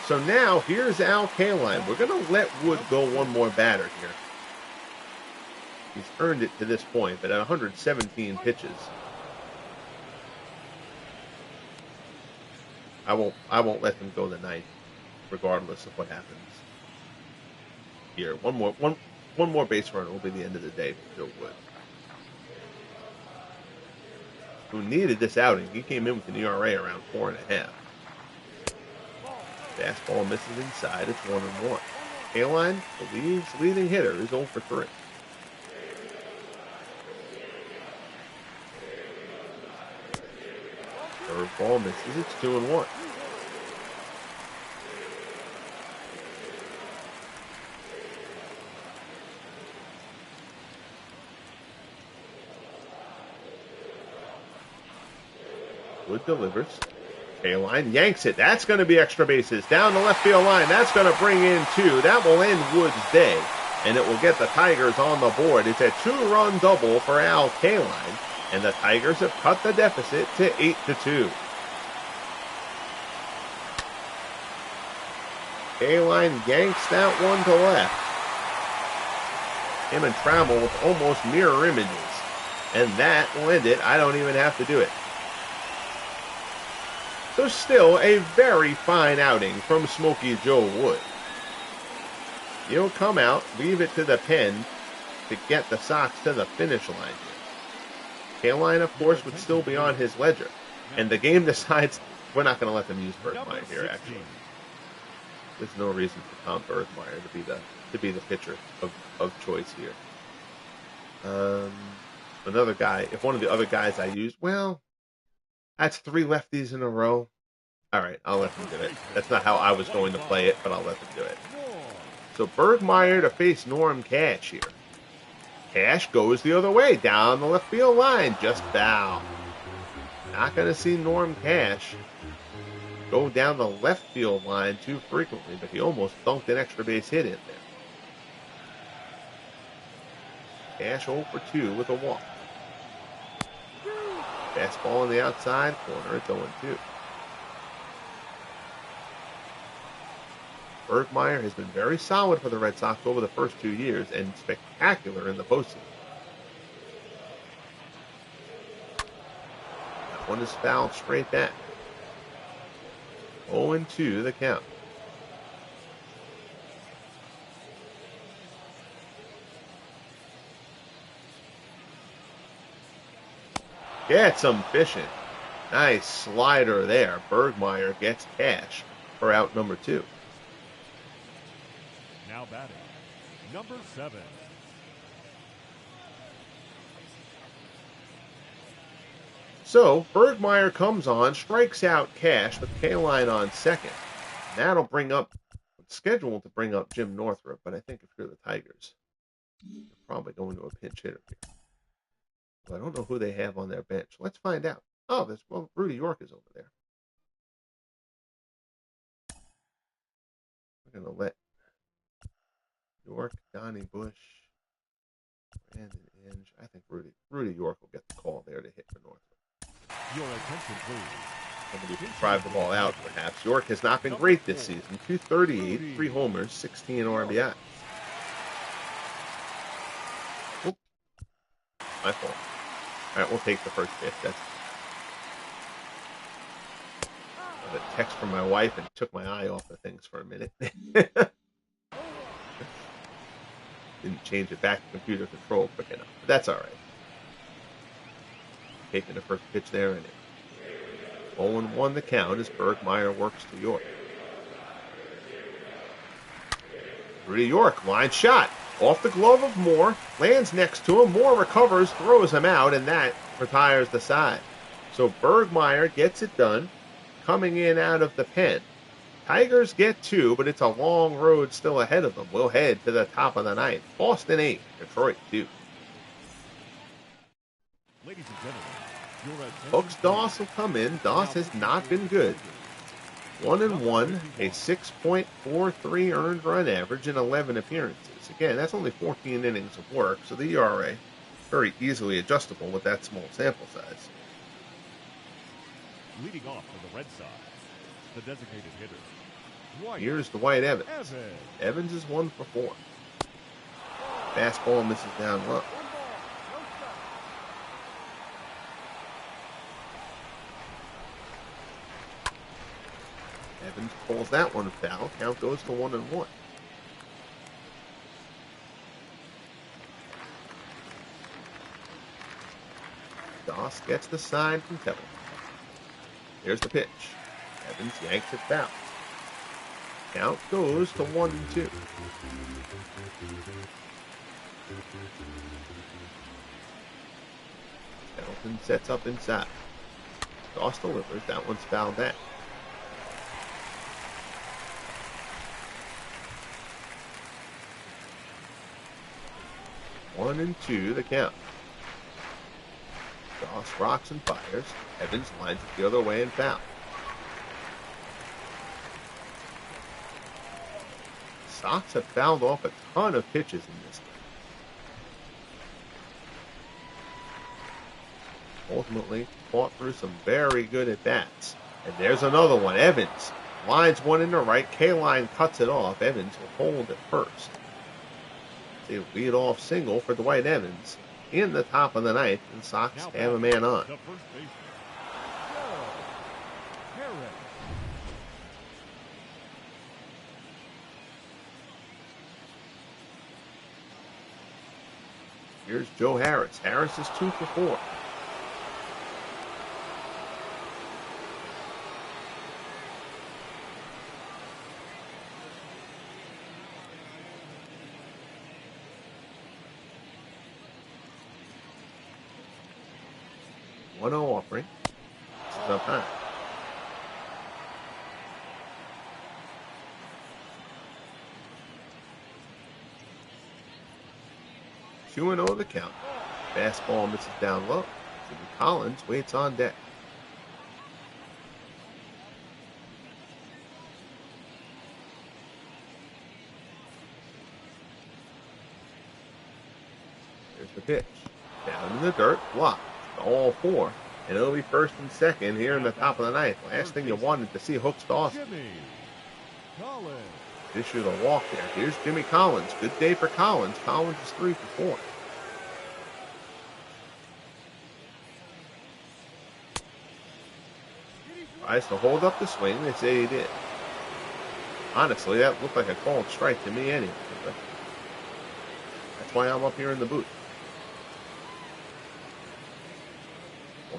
So now here's Al Kaline. We're going to let Wood go one more batter here. He's earned it to this point, but at 117 pitches, I won't let him go the 9th, regardless of what happens here. One more base runner will be the end of the day for Joe Wood. who needed this outing. He came in with an ERA around 4.5. Fastball misses inside. It's 1-1. Kaline, the league's leading hitter, is 0 for 3. Curveball misses. It's 2-1. Wood delivers. Kaline yanks it. That's going to be extra bases. Down the left field line. That's going to bring in 2. That will end Wood's day. And it will get the Tigers on the board. It's a 2-run double for Al Kaline. And the Tigers have cut the deficit to 8-2. Kaline yanks that one to left. Him and Trammell with almost mirror images. And that will end it. I don't even have to do it. So still a very fine outing from Smokey Joe Wood. He'll come out, leave it to the pen to get the Sox to the finish line here. Kaline, of course, would still be on his ledger. And the game decides we're not going to let them use Bergmeyer here, actually. There's no reason for Tom Bergmeyer to be the pitcher of choice here. Another guy, if one of the other guys I use, well, that's 3 lefties in a row. All right, I'll let them do it. That's not how I was going to play it, but I'll let them do it. So Bergmeyer to face Norm Cash here. Cash goes the other way, down the left field line, just foul. Not going to see Norm Cash go down the left field line too frequently, but he almost dunked an extra base hit in there. Cash 0 for 2 with a walk. Fastball on the outside corner, it's 0-2. Bergmeyer has been very solid for the Red Sox over the first 2 years and spectacular in the postseason. That one is fouled straight back. 0-2 the count. Get some fishing. Nice slider there. Bergmeyer gets Cash for out number 2. Now batting, number 7. So Bergmeyer comes on, strikes out Cash with Kaline on second. And that'll bring up, scheduled to bring up Jim Northrup, but I think if you're the Tigers, you're probably going to a pinch hitter here. I don't know who they have on their bench. Let's find out. Oh, Rudy York is over there. We're going to let York, Donnie Bush, Brandon Inge. I think Rudy York will get the call there to hit for Northrup. Your attention, please. Somebody who can drive the ball out, perhaps. York has not been great this season. 238, 3 homers, 16 RBI. Oop. My fault. All right, we'll take the first pitch. That's a text from my wife and took my eye off of things for a minute. Didn't change it back to computer control quick enough, but that's all right. Taking the first pitch there and 0-1 the count as Bergmeyer works to York. Rudy York, line shot. Off the glove of Moore, lands next to him. Moore recovers, throws him out, and that retires the side. So Bergmeyer gets it done, coming in out of the pen. Tigers get 2, but it's a long road still ahead of them. We'll head to the top of the 9th. Boston 8, Detroit 2. Ladies and gentlemen, your attention. Hooks Doss will come in. Doss has not been good. 1-1, a 6.43 earned run average in 11 appearances. Again, that's only 14 innings of work, so the ERA very easily adjustable with that small sample size. Leading off for the Red Sox, the designated hitter. Here's Dwight Evans. Evans is 1 for 4. Fastball misses down low. Evans pulls that one foul. Count goes to 1-1. Doss gets the sign from Templeton. Here's the pitch. Evans yanks it foul. Count goes to 1-2. Templeton sets up inside. Doss delivers. That one's fouled out. One and two, the count. Doss rocks and fires. Evans lines it the other way and foul. Sox have fouled off a ton of pitches in this game. Ultimately, fought through some very good at-bats. And there's another one. Evans lines one into right. K-line cuts it off. Evans will hold at first. It's a lead-off single for Dwight Evans in the top of the ninth, and Sox have a man on. The first baseman, Joe Harris. Here's Joe Harris. Harris is 2 for 4. One offering. This is up high. Two and 0 the count. Fastball misses down low. Jimmy Collins waits on deck. Here's the pitch. Down in the dirt, blocked. All four. And it'll be first and second here in the top of the ninth. Last thing you wanted to see hooks to Austin. Jimmy Collins. Issued a walk there. Here's Jimmy Collins. Good day for Collins. Collins is 3 for 4. Tries to hold up the swing. They say he did. Honestly, that looked like a called strike to me anyway. But that's why I'm up here in the booth.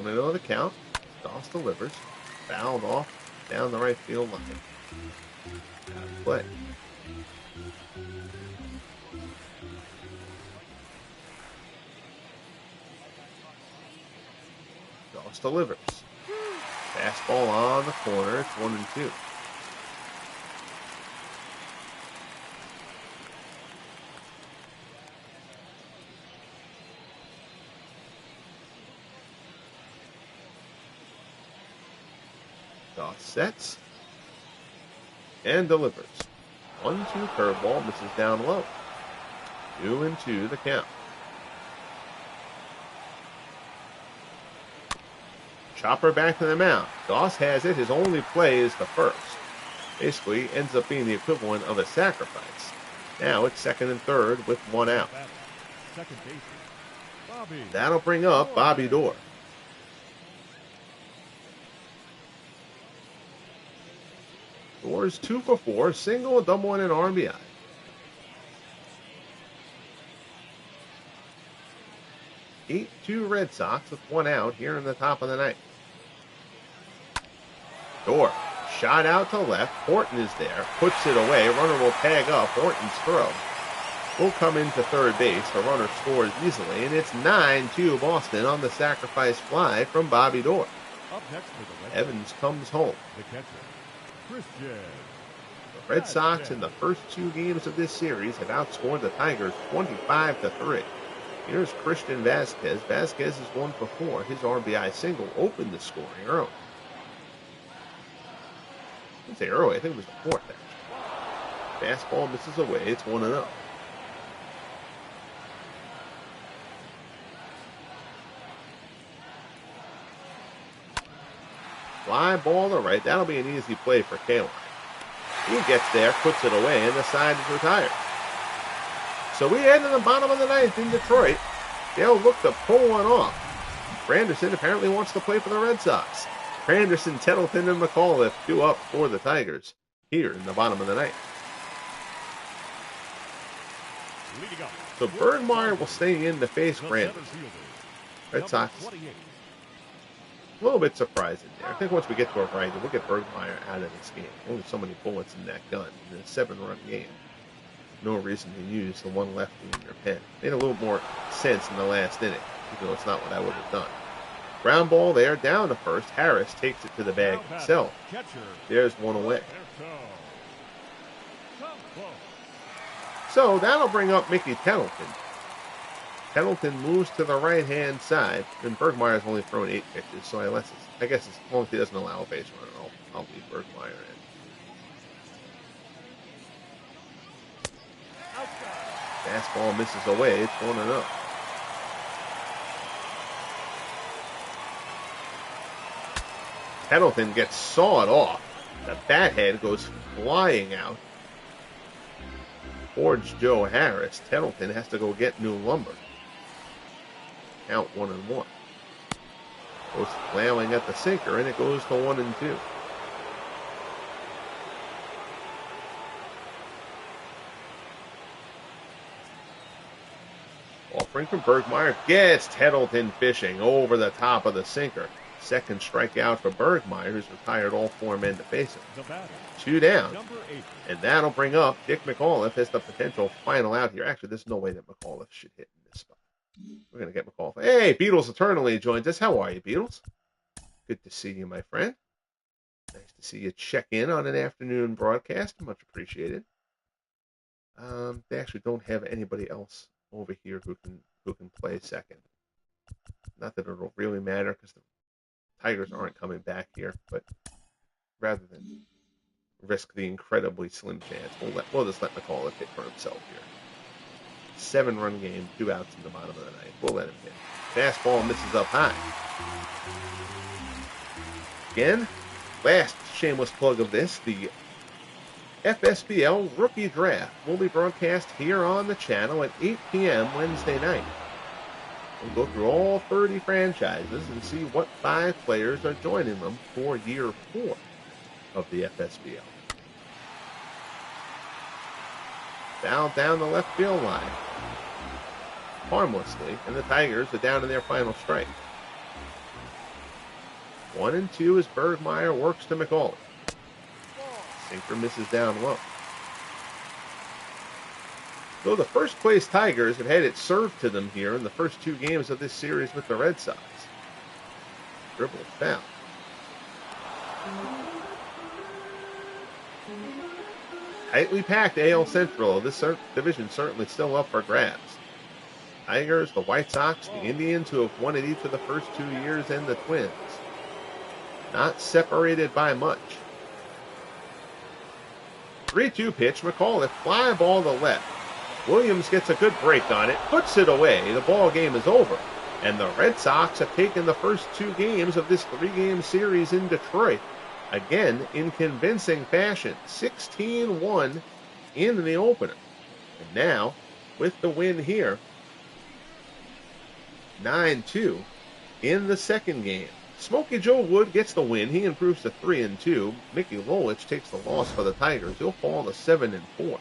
1-0 the count. Doss delivers. Fouled off down the right field line. Out of play. Doss delivers. Fastball on the corner. It's 1-2. Doss sets and delivers. 1-2 curveball misses down low. 2-2 the count. Chopper back to the mound. Doss has it. His only play is the first. Basically ends up being the equivalent of a sacrifice. Now it's second and third with one out. Second baseman, Bobby. That'll bring up Bobby Doerr. Doerr's 2 for 4, single, a double, and an RBI. Eight 2 Red Sox with one out here in the top of the ninth. Doerr shot out to left. Horton is there, puts it away. Runner will tag up. Horton's throw will come into third base. The runner scores easily, and it's 9-2 Boston on the sacrifice fly from Bobby Doerr. Up next for the Red Evans comes home. The catcher, Christian. The Red Sox in the first 2 games of this series have outscored the Tigers 25-3. Here's Christian Vasquez. Vasquez is 1 for 4. His RBI single opened the scoring early. I didn't say early. I think it was the fourth, actually. Fastball misses away. It's 1-0. Fly ball to right. That'll be an easy play for Kalen. He gets there, puts it away, and the side is retired. So we head to the bottom of the ninth in Detroit. They'll look to pull one off. Granderson apparently wants to play for the Red Sox. Granderson, Tettleton, and McAuliffe 2 up for the Tigers here in the bottom of the ninth. So Bergmeyer will stay in to face Granderson. Red Sox, a little bit surprising there. I think once we get to a right, we'll get Bergmeyer out of this game. Only so many bullets in that gun in a 7-run game. No reason to use the one lefty in your pen. Made a little more sense in the last inning, even though it's not what I would have done. Ground ball there, down to first. Harris takes it to the bag himself. There's one away. So that'll bring up Mickey Tettleton. Tettleton moves to the right-hand side, and Bergmeyer's only thrown 8 pitches, so I guess as long as he doesn't allow a base runner, I'll leave Bergmeyer in. Fastball misses away. It's 1-0. Tettleton gets sawed off. The bat head goes flying out. Towards Joe Harris. Tettleton has to go get new lumber. Count 1-1. Goes flailing at the sinker, and it goes to 1-2. Offering from Bergmeyer gets Tettleton fishing over the top of the sinker. Second strikeout for Bergmeyer, who's retired all 4 men to face him. 2 down. And that'll bring up Dick McAuliffe as the potential final out here. Actually, there's no way that McAuliffe should hit in this spot. We're going to get McAuliffe. Hey, Beatles Eternally joins us. How are you, Beatles? Good to see you, my friend. Nice to see you check in on an afternoon broadcast. Much appreciated. They actually don't have anybody else over here who can play second. Not that it'll really matter because the Tigers aren't coming back here, but rather than risk the incredibly slim chance, we'll just let McAuliffe hit for himself here. 7-run game, 2 outs in the bottom of the ninth. We'll let him hit. Fastball misses up high. Again, last shameless plug of this, the FSBL Rookie Draft will be broadcast here on the channel at 8 p.m. Wednesday night. We'll go through all 30 franchises and see what 5 players are joining them for year 4 of the FSBL. Foul down the left field line. Harmlessly, and the Tigers are down to their final strike. 1-2 as Bergmeyer works to McAuliffe. Sinker misses down low. So the first place Tigers have had it served to them here in the first 2 games of this series with the Red Sox. Dribble foul. Tightly packed AL Central. This division certainly still up for grabs. Tigers, the White Sox, the Indians, who have won it each of the first 2 years, and the Twins. Not separated by much. 3-2 pitch. McAuliffe, fly ball to left. Williams gets a good break on it, puts it away. The ball game is over. And the Red Sox have taken the first 2 games of this 3-game series in Detroit. Again, in convincing fashion. 16-1 in the opener. And now, with the win here, 9-2 in the second game. Smokey Joe Wood gets the win. He improves to 3-2. Mickey Lolich takes the loss for the Tigers. He'll fall to 7-4.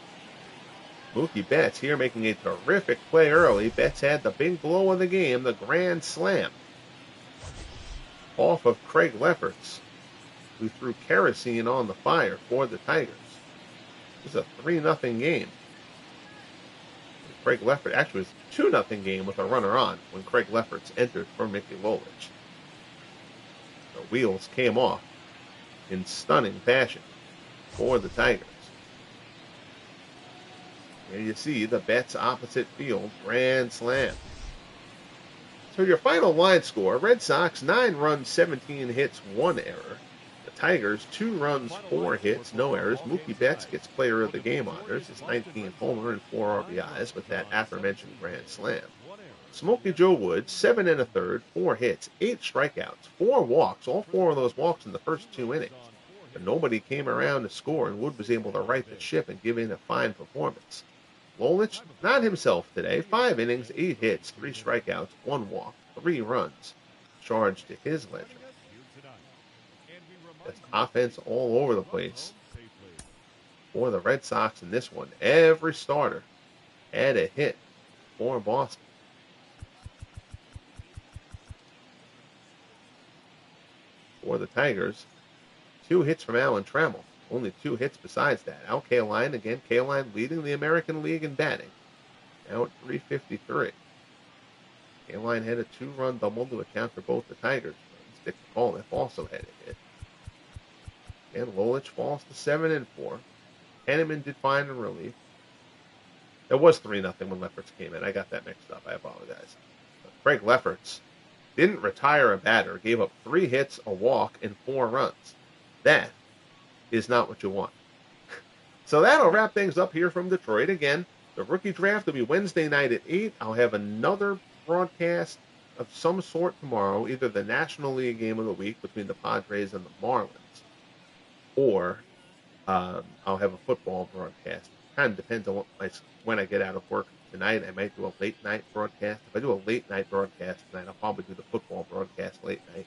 Mookie Betts here making a terrific play early. Betts had the big blow of the game, the grand slam. Off of Craig Lefferts, who threw kerosene on the fire for the Tigers. This is a 3-0 game. Craig Lefferts, actually it was a 2-0 game with a runner on when Craig Lefferts entered for Mickey Lolich. The wheels came off in stunning fashion for the Tigers. Here you see the Betts opposite field grand slam. So your final line score, Red Sox 9 runs, 17 hits, 1 error. The Tigers 2 runs, 4 hits, no errors. Mookie Betts gets player of the game honors. His 19th homer and 4 RBIs with that aforementioned grand slam. Smokey Joe Wood, 7 1/3, 4 hits, 8 strikeouts, 4 walks, all 4 of those walks in the first 2 innings. But nobody came around to score, and Wood was able to right the ship and give in a fine performance. Lolich, not himself today, 5 innings, 8 hits, 3 strikeouts, 1 walk, 3 runs, charged to his ledger. Just offense all over the place for the Red Sox in this one. Every starter had a hit for Boston. for the Tigers. 2 hits from Alan Trammell. Only 2 hits besides that. Al Kaline, again, Kaline leading the American League in batting. Now at 353. Kaline had a 2-run double to account for both the Tigers' runs. Dick McAuliffe also had a hit. And Lolich falls to 7-4. Henneman did fine in relief. It was 3-0 when Lefferts came in. I got that mixed up. I apologize. Craig Lefferts didn't retire a batter. Gave up 3 hits, a walk, and 4 runs. That is not what you want. So that'll wrap things up here from Detroit. Again, the rookie draft will be Wednesday night at 8. I'll have another broadcast of some sort tomorrow, either the National League game of the week between the Padres and the Marlins, or I'll have a football broadcast. Kind of depends on when I get out of work tonight. I might do a late night broadcast. If I do a late night broadcast tonight, I'll probably do the football broadcast late night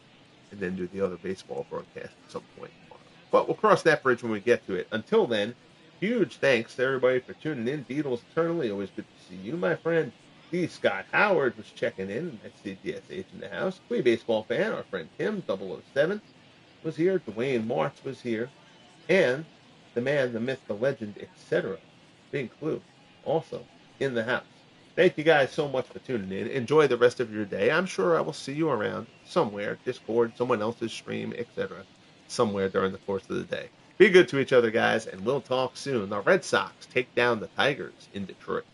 and then do the other baseball broadcast at some point tomorrow. But we'll cross that bridge when we get to it. Until then, huge thanks to everybody for tuning in. Beatles eternally, always good to see you, my friend. D. Scott Howard was checking in. That's the DSH in the house. Queen baseball fan, our friend Tim 007 was here. Dwayne Martz was here. And the man, the myth, the legend, etc. Big Clue, also in the house. Thank you guys so much for tuning in. Enjoy the rest of your day. I'm sure I will see you around somewhere, Discord, someone else's stream, etc., somewhere during the course of the day. Be good to each other, guys, and we'll talk soon. The Red Sox take down the Tigers in Detroit.